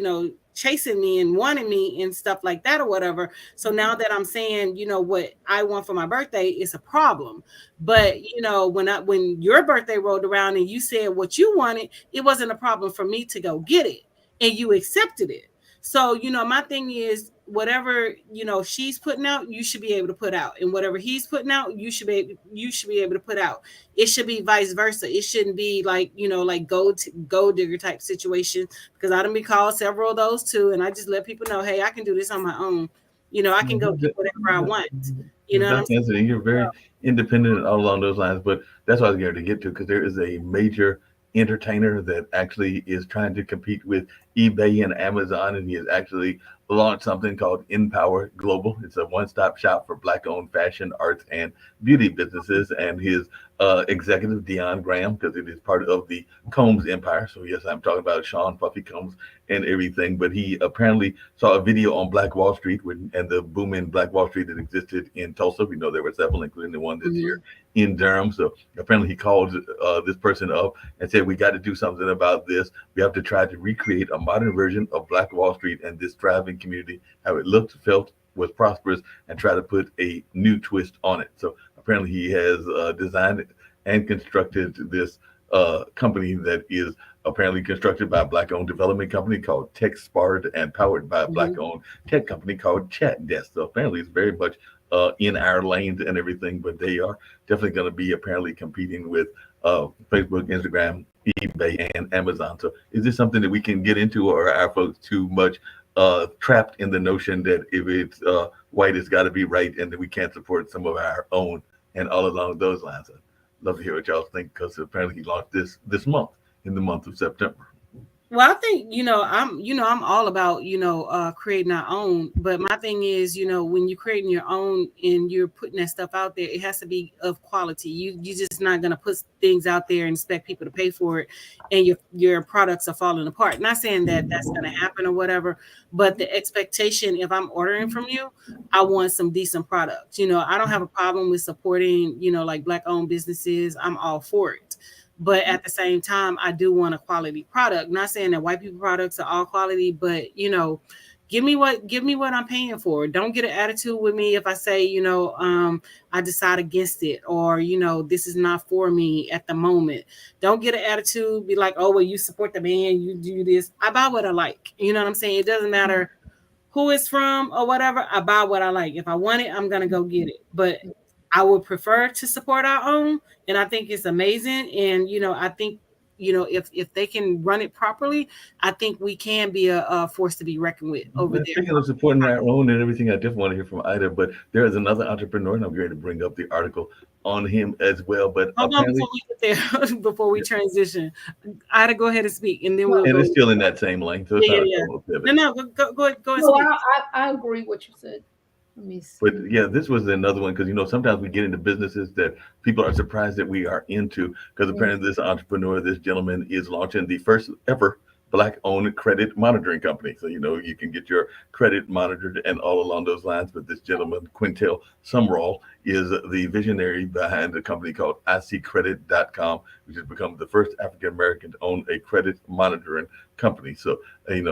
chasing me and wanting me and stuff like that or whatever. So now that I'm saying, what I want for my birthday is a problem. But, when your birthday rolled around and you said what you wanted, it wasn't a problem for me to go get it. And you accepted it. So, my thing is whatever, she's putting out, you should be able to put out. And whatever he's putting out, you should be able to put out. It should be vice versa. It shouldn't be like, like gold digger type situation, because I done been called several of those too. And I just let people know, hey, I can do this on my own. I can go get whatever I want. You know what I'm Exactly, saying? Anthony. You're very independent and all along those lines, but that's what I was going to get to, because there is a major entertainer that actually is trying to compete with eBay and Amazon, and he has actually launched something called Empower Global. It's a one-stop shop for Black-owned fashion, arts, and beauty businesses. And his executive, Dion Graham, because it is part of the Combs empire. So yes, I'm talking about Sean Puffy Combs and everything. But he apparently saw a video on Black Wall Street and the boom in Black Wall Street that existed in Tulsa. We know there were several, including the one this Mhm. year in Durham. So apparently he called this person up and said, "We got to do something about this. We have to try to recreate a modern version of Black Wall Street and this thriving community, how it looked, felt, was prosperous, and try to put a new twist on it." So apparently he has designed and constructed this company that is apparently constructed by a Black-owned development company called TechSpard and powered by a Mhm. Black-owned tech company called ChatDesk. So apparently it's very much in our lanes and everything, but they are definitely going to be apparently competing with Facebook, Instagram, eBay, and Amazon. So is this something that we can get into, or are our folks too much trapped in the notion that if it's white, it's got to be right, and that we can't support some of our own, and all along those lines? I'd love to hear what y'all think, because apparently he launched this month, in the month of September. Well, I think, I'm all about, creating our own. But my thing is, when you're creating your own and you're putting that stuff out there, it has to be of quality. You're just not gonna put things out there and expect people to pay for it, and your products are falling apart. Not saying that that's gonna happen or whatever, but the expectation, if I'm ordering from you, I want some decent products. I don't have a problem with supporting, like black owned businesses. I'm all for it. But at the same time, I do want a quality product. Not saying that white people products are all quality, but give me what I'm paying for. Don't get an attitude with me if I say, I decide against it, or this is not for me at the moment. Don't get an attitude, be like, oh well, you support the man, you do this. I buy what I like. You know what I'm saying? It doesn't matter who it's from or whatever. I buy what I like. If I want it, I'm gonna go get it. But I would prefer to support our own, and I think it's amazing. And I think if they can run it properly, I think we can be a force to be reckoned with over Well, there. speaking of supporting our own and everything, I definitely want to hear from Ida, but there is another entrepreneur, and I'm going to bring up the article on him as well. But Hold on apparently, before we get there, before we transition. I had to go ahead and speak, and then we'll and go. it's still in that same lane, so it's Yeah, not yeah, a yeah. total No, pivot. no, go and No, speak. I agree what you said. Let me But see. yeah, this was another one, because sometimes we get into businesses that people are surprised that we are into, because Mm, apparently this entrepreneur, this gentleman, is launching the first ever Black-owned credit monitoring company. So you can get your credit monitored and all along those lines. But this gentleman, Quintel Sumrall, is the visionary behind a company called iSeeCredit.com, which has become the first African American to own a credit monitoring company. So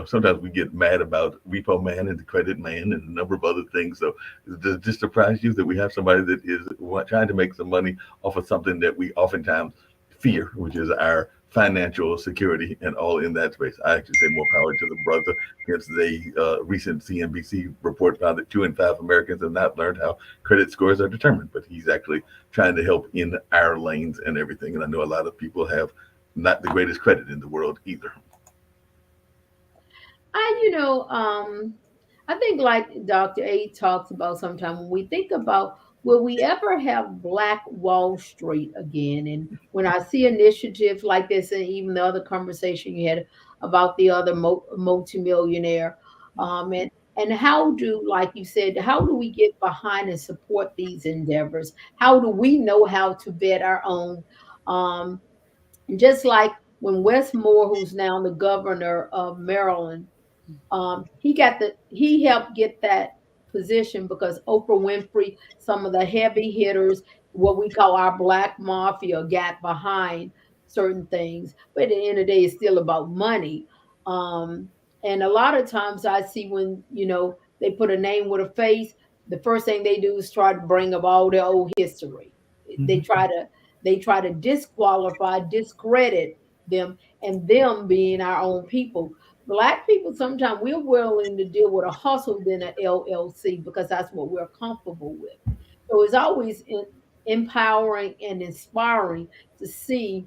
sometimes we get mad about Repo Man and the Credit Man and a number of other things. So does it just surprise you that we have somebody that is trying to make some money off of something that we oftentimes fear, which is our financial security and all in that space? I actually say more power to the brother, because the recent CNBC report found that 2 in 5 Americans have not learned how credit scores are determined. But he's actually trying to help in our lanes and everything. And I know a lot of people have not the greatest credit in the world either. I, you know, I think like Dr. A talks about sometimes when we think about will we ever have Black Wall Street again? And when I see initiatives like this, and even the other conversation you had about the other multimillionaire, and how do, like you said, how do we get behind and support these endeavors? How do we know how to vet our own? Um, just like when Wes Moore, who's now the governor of Maryland, he helped get that position because Oprah Winfrey, some of the heavy hitters, what we call our black mafia, got behind certain things. But at the end of the day, it's still about money. Um, and a lot of times I see when they put a name with a face, the first thing they do is try to bring up all their old history. They Mhm. try to they try to disqualify, discredit them, and them being our own people. Black people sometimes we're willing to deal with a hustle than an LLC because that's what we're comfortable with. So it's always empowering and inspiring to see,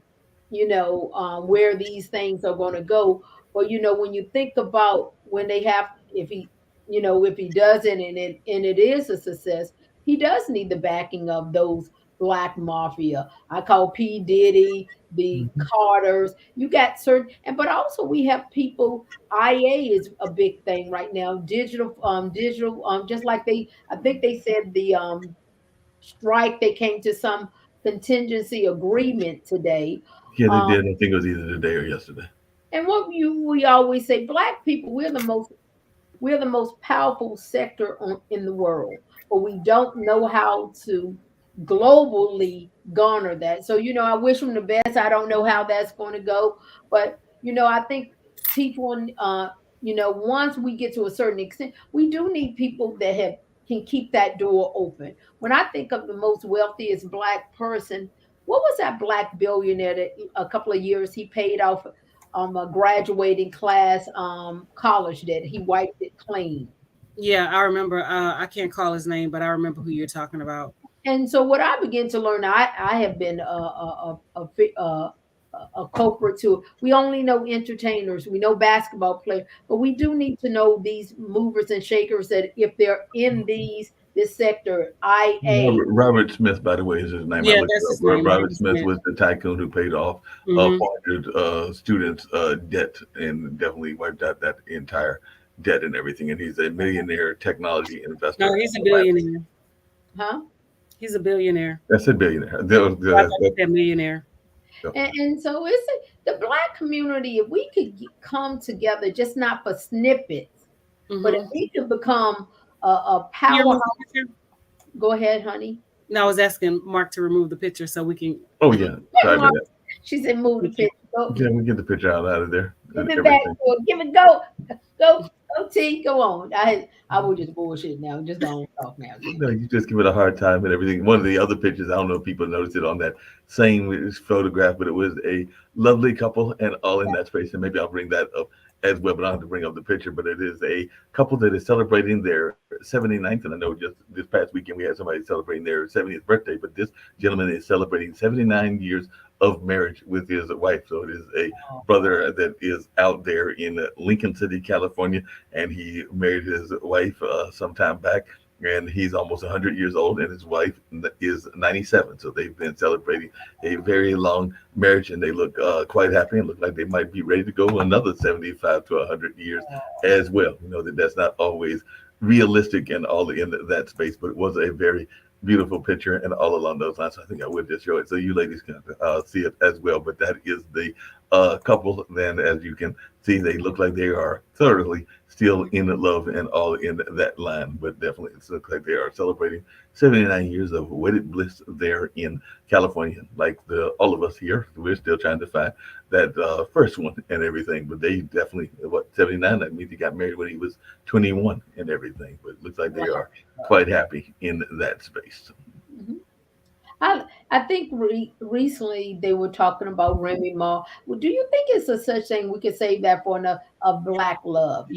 where these things are going to go. But when you think about when they have, if he does it and it is a success, he does need the backing of those black mafia. I call P Diddy, the Mhm. Carters. You got certain, but also we have people. IA is a big thing right now. Digital, just like I think they said the strike. They came to some contingency agreement today. Yeah, they Um, did. I think it was either today or yesterday. and we always say, black people, we're the most powerful sector in the world, but we don't know how to globally garner that. So, I wish them the best. I don't know how that's going to go, but I think people, once we get to a certain extent, we do need people that can keep that door open. When I think of the most wealthiest black person, what was that black billionaire that a couple of years he paid off a graduating class college debt. He wiped it clean. Yeah, I remember. I can't call his name, but I remember who you're talking about. And so what I began to learn, I have been a culprit to. We only know entertainers, we know basketball players, but we do need to know these movers and shakers that if they're in this sector, IA. Robert Smith, by the way, is his name. I Yeah, looked it that's up. his name, Robert Robert Smith Smith. was the tycoon who paid off Hmm. 400 students' debt and definitely wiped out that entire debt and everything. And he's a millionaire technology No, investor. he's a billionaire. Huh? He's a billionaire. That's a billionaire. I thought you said millionaire. And so the black community, if we could come together, just not for snippets, but if Hmm. we could become a You powerhouse. remove the picture? Go ahead, honey. No, I was asking Mark to remove the picture so we can. Oh, yeah. Sorry about that. She said, "Move the Thank you. picture. Go, Yeah, we get the picture out of there give and it back everything. to her. Give it. Go, go, go. T, go on." I was just bullshit now. Just don't talk now. T. No, you just give it a hard time and everything. One of the other pictures, I don't know if people noticed it on that same photograph, but it was a lovely couple and all in that space. And maybe I'll bring that up as well, but I don't have to bring up the picture. But it is a couple that is celebrating their 79th. And I know just this past weekend we had somebody celebrating their 70th birthday, but this gentleman is celebrating 79 years of marriage with his wife. So it is a brother that is out there in Lincoln City, California, and he married his wife some time back, and he's almost 100 years old, and his wife is 97. So they've been celebrating a very long marriage, and they look quite happy and look like they might be ready to go another 75 to 100 years as well. You know that that's not always realistic and all in that space, but it was a very beautiful picture and all along those lines. So I think I would just show it so you ladies can see it as well. But that is the couple. Then, as you can see, they look like they are thoroughly still in love and all in that line. But definitely, it looks like they are celebrating 79 years of wedded bliss there in California. Like all of us here, we're still trying to find that first one and everything. But they definitely, what, 79? That means he got married when he was 21 and everything. But it looks like they are quite happy in that space. Mhm. I think recently they were talking about Remy Ma. Well, do you think it's a such thing? We could save that for a black love.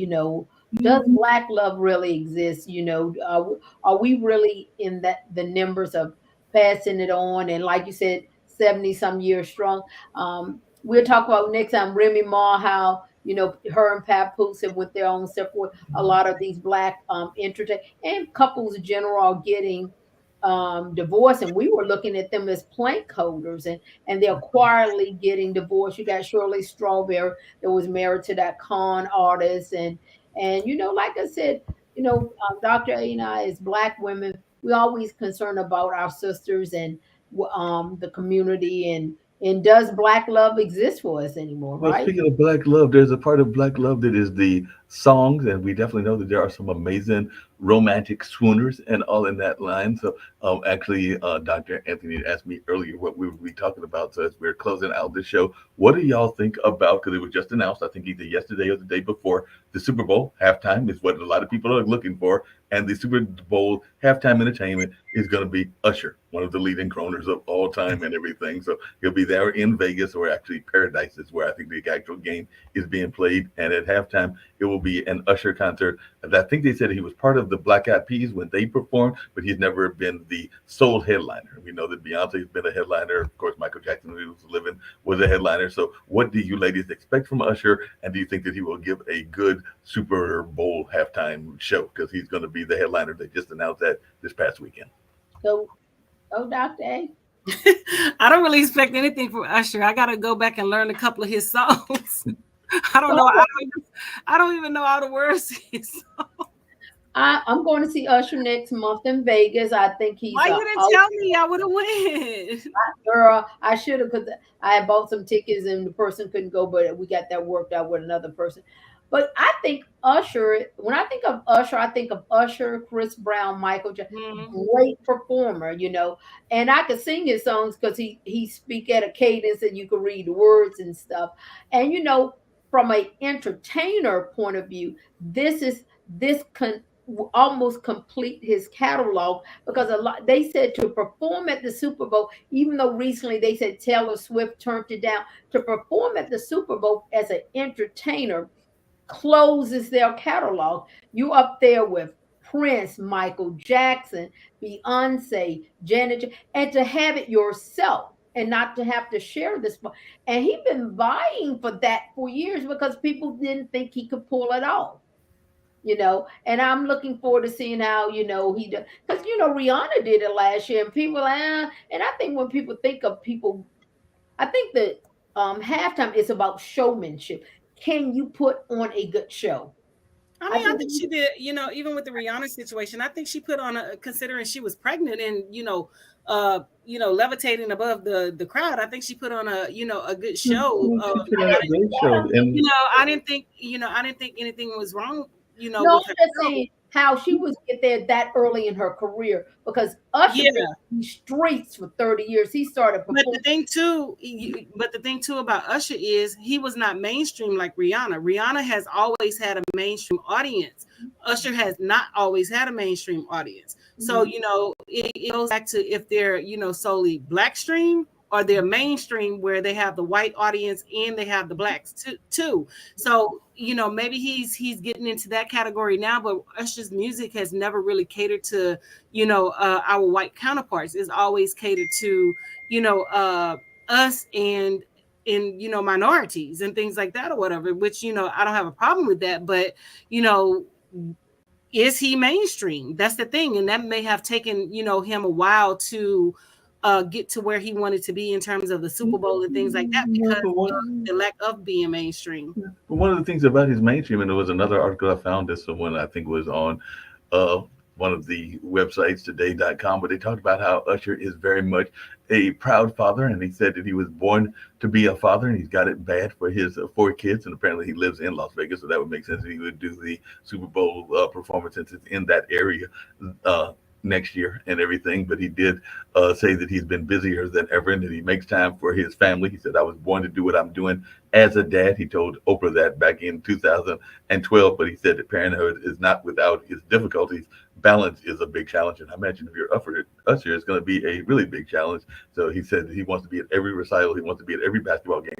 Does black love really exist? Are we really in the numbers of passing it on? And like you said, 70 some years strong. We'll talk about next time Remy Ma, how her and Papoose have with their own separate. A lot of these black entertain and couples in general are getting divorced, and we were looking at them as plank holders, and they're quietly getting divorced. You got Shirley Strawberry that was married to that con artist, and like I said, Dr. A and I, as black women, we always concerned about our sisters and the community, and does black love exist for us anymore, Well, right? speaking of black love, there's a part of black love that is the songs, and we definitely know that there are some amazing romantic swooners and all in that line. So actually, Dr. Anthony asked me earlier what we would be talking about. So as we're closing out the show, what do y'all think about? Because it was just announced, I think either yesterday or the day before, the Super Bowl halftime is what a lot of people are looking for, and the Super Bowl halftime entertainment is going to be Usher, one of the leading croners of all time and everything. So he'll be there in Vegas, or actually Paradise is where I think the actual game is being played. And at halftime, it will be an Usher concert. And I think they said he was part of the Black Eyed Peas when they performed, but he's never been the sole headliner. We know that Beyonce's been a headliner. Of course, Michael Jackson, who was living, was a headliner. So what do you ladies expect from Usher? And do you think that he will give a good Super Bowl halftime show? Because he's going to be the headliner. They just announced that this past weekend. So, Dr. A. I don't really expect anything from Usher. I got to go back and learn a couple of his songs. I don't know. I don't even know all the words to his songs. I'm going to see Usher next month in Vegas. I think he's. Why you didn't tell me? I would have went. Girl, I should have, because I had bought some tickets and the person couldn't go, but we got that worked out with another person. But I think Usher, when I think of Usher, Chris Brown, Michael Jackson, great performer, and I could sing his songs because he speak at a cadence and you could read the words and stuff. And from an entertainer point of view, this can almost complete his catalog, because they said to perform at the Super Bowl, even though recently they said Taylor Swift turned it down, to perform at the Super Bowl as an entertainer closes their catalog. You up there with Prince, Michael Jackson, Beyonce, Janet, and to have it yourself and not to have to share this. And he's been vying for that for years because people didn't think he could pull it off. And I'm looking forward to seeing how, he does. Because, Rihanna did it last year, and people, and I think when people think of people, I think that halftime is about showmanship. Can you put on a good show? I think she did, even with the Rihanna situation, I think she put on considering she was pregnant and, levitating above the crowd. I think she put on a good show. I didn't think anything was wrong. No, I'm just saying how she was get there that early in her career, because Usher was in the streets for 30 years. He started performing. But the thing too about Usher is he was not mainstream like Rihanna. Rihanna has always had a mainstream audience. Usher has not always had a mainstream audience. So, it goes back to if they're, solely black stream, or they're mainstream where they have the white audience and they have the blacks too. So, maybe he's getting into that category now, but Usher's music has never really catered to, our white counterparts. It's always catered to, us and minorities and things like that or whatever, which, I don't have a problem with that. But, is he mainstream? That's the thing. And that may have taken, him a while to get to where he wanted to be in terms of the Super Bowl and things like that, because of the lack of being mainstream. But one of the things about his mainstream, and there was another article I found, this one I think was on one of the websites, today.com, but they talked about how Usher is very much a proud father, and he said that he was born to be a father, and he's got it bad for his 4 kids, and apparently he lives in Las Vegas, so that would make sense that he would do the Super Bowl performance since it's in that area next year and everything. But he did say that he's been busier than ever and that he makes time for his family. He said, I was born to do what I'm doing as a dad. He told Oprah that back in 2012, but he said that parenthood is not without its difficulties. Balance is a big challenge, and I imagine if you're Usher, it's going to be a really big challenge. So he said that he wants to be at every recital, he wants to be at every basketball game,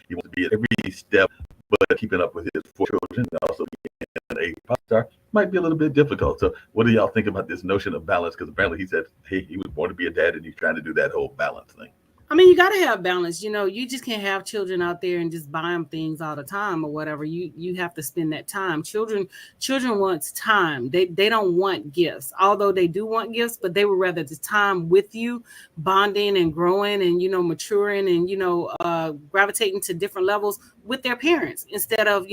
he wants to be at every step, but keeping up with his 4 children and also being a pop star might be a little bit difficult. So what do y'all think about this notion of balance? Because apparently he said, hey, he was born to be a dad, and he's trying to do that whole balance thing. I mean, you got to have balance. You just can't have children out there and just buy them things all the time or whatever. You have to spend that time. Children want time. They don't want gifts, although they do want gifts, but they would rather the time with you, bonding and growing and, maturing and, gravitating to different levels with their parents instead of,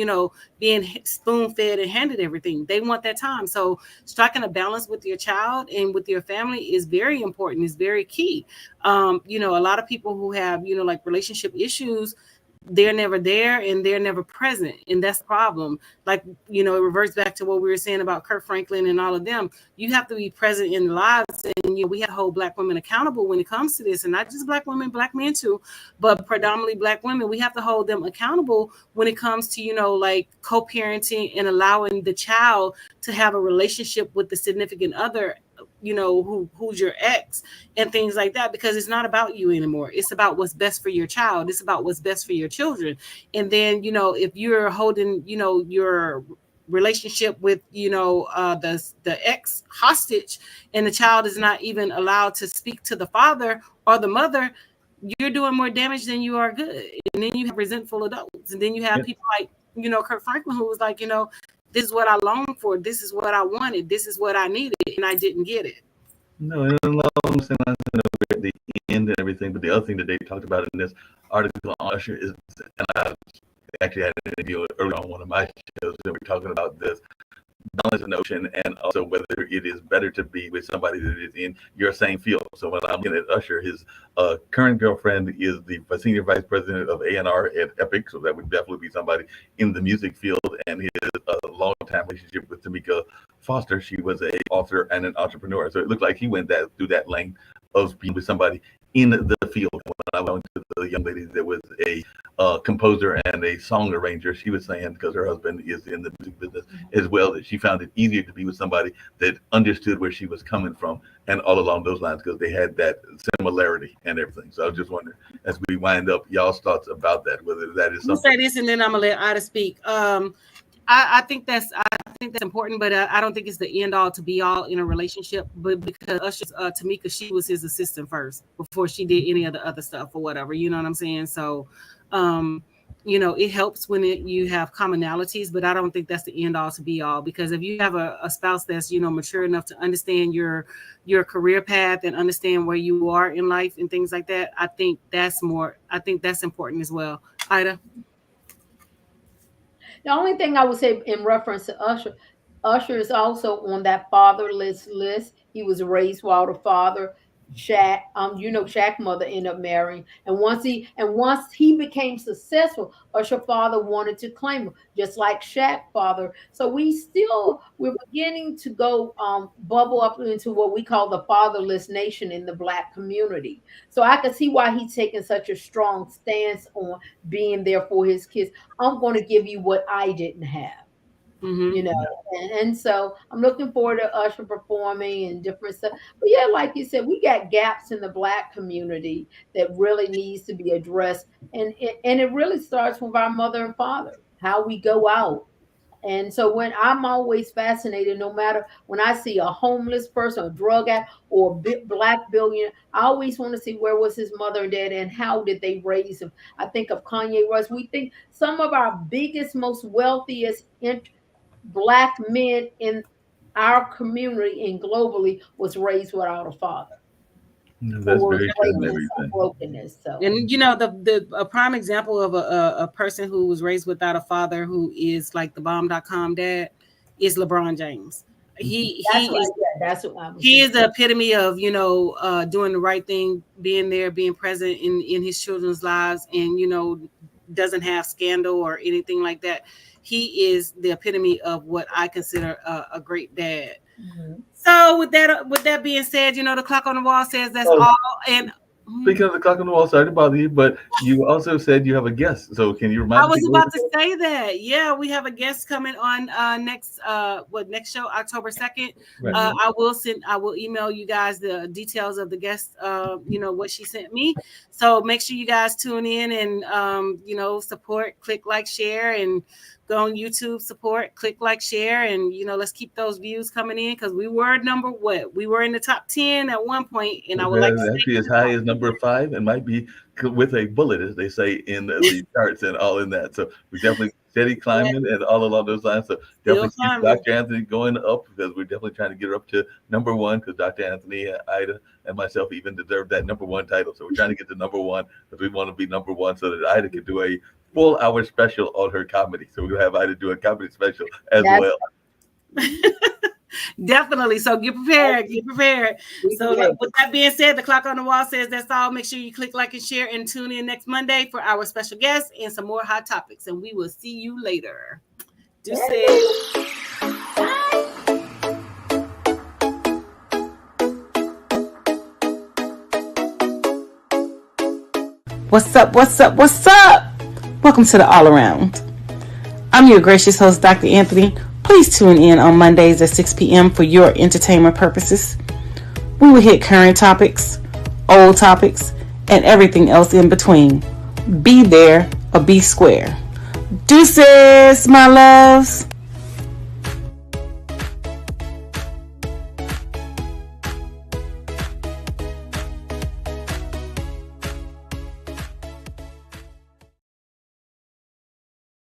being spoon fed and handed everything. They want that time. So striking a balance with your child and with your family is very important. It's very key. A lot of people who have, like relationship issues, they're never there and they're never present, and that's the problem. Like, it reverts back to what we were saying about Kirk Franklin and all of them. You have to be present in the lives, and we have to hold Black women accountable when it comes to this, and not just Black women, Black men too, but predominantly Black women. We have to hold them accountable when it comes to like co-parenting and allowing the child to have a relationship with the significant other, who's your ex and things like that, because it's not about you anymore. It's about what's best for your child. It's about what's best for your children. And then, if you're holding, your relationship with, the ex hostage, and the child is not even allowed to speak to the father or the mother, you're doing more damage than you are good. And then you have resentful adults. And then you have people like, Kirk Franklin, who was like, this is what I longed for. This is what I wanted. This is what I needed, and I didn't get it. No, and along the lines at the end and everything, but the other thing that they talked about in this article on Usher is, and I actually had an interview earlier on one of my shows, and we're talking about this balance and notion, and also whether it is better to be with somebody that is in your same field. So when I'm looking at Usher, his current girlfriend is the senior vice president of A&R at Epic, so that would definitely be somebody in the music field. And his long-time relationship with Tamika Foster, she was an author and an entrepreneur. So it looked like he went through that lane of being with somebody in the field. When I went to the young lady that was a composer and a song arranger, she was saying, because her husband is in the music business as well, that she found it easier to be with somebody that understood where she was coming from and all along those lines, because they had that similarity and everything. So I was just wondering, as we wind up, y'all's thoughts about that, whether that is something. I'll say this, and then I'm gonna let Ida speak. I think that's important, but I don't think it's the end all to be all in a relationship. But because Usher's Tamika, she was his assistant first before she did any of the other stuff or whatever. You know what I'm saying? So, it helps when you have commonalities, but I don't think that's the end all to be all, because if you have a spouse that's mature enough to understand your career path and understand where you are in life and things like that, I think that's important as well. Ida. The only thing I would say in reference to Usher is also on that fatherless list. He was raised without a father. Shaq, Shaq mother ended up marrying, and once he became successful, Usher father wanted to claim him, just like Shaq father. So we're beginning to go bubble up into what we call the fatherless nation in the Black community. So I can see why he's taking such a strong stance on being there for his kids. I'm going to give you what I didn't have. Mm-hmm. And so I'm looking forward to Usher performing and different stuff. But yeah, like you said, we got gaps in the Black community that really needs to be addressed, and it really starts with our mother and father, how we go out. And so when I'm always fascinated, no matter when I see a homeless person, a drug addict, or a Black billionaire, I always want to see where was his mother and dad and how did they raise him. I think of Kanye West. We think some of our biggest, most wealthiest Black men in our community and globally was raised without a father. That's very true. Brokenness. So, and a prime example of a person who was raised without a father, who is like the bomb.com dad, is LeBron James. He is the epitome of doing the right thing, being there, being present in his children's lives, and doesn't have scandal or anything like that. He is the epitome of what I consider a great dad. Mm-hmm. So with that being said, the clock on the wall says that's all. And speaking of the clock on the wall, sorry to bother you, but you also said you have a guest. So can you remind me? I was about to say that. Yeah, we have a guest coming on next show, October 2nd. Right. I will email you guys the details of the guest, what she sent me. So make sure you guys tune in and support, click like, share, and go on YouTube, support, click like, share, and let's keep those views coming in, because we were in the top 10 at one point, and I would like to actually as high as number 5, and might be with a bullet, as they say in the charts and all in that. So we definitely steady climbing and all along those lines. So definitely keep Dr. Anthony going up, because we're definitely trying to get her up to number 1, because Dr. Anthony, Ida, and myself even deserve that number 1 title. So we're trying to get to number 1, because we want to be number 1 so that Ida can do a full hour special on her comedy. So we're gonna have Ida do a comedy special as well. Definitely. So get prepared. Get prepared. So with that being said, the clock on the wall says that's all. Make sure you click like and share and tune in next Monday for our special guest and some more hot topics. And we will see you later. Deuces. What's up? What's up? What's up? Welcome to the All Around. I'm your gracious host, Dr. Anthony. Please tune in on Mondays at 6 p.m. for your entertainment purposes. We will hit current topics, old topics, and everything else in between. Be there or be square. Deuces, my loves.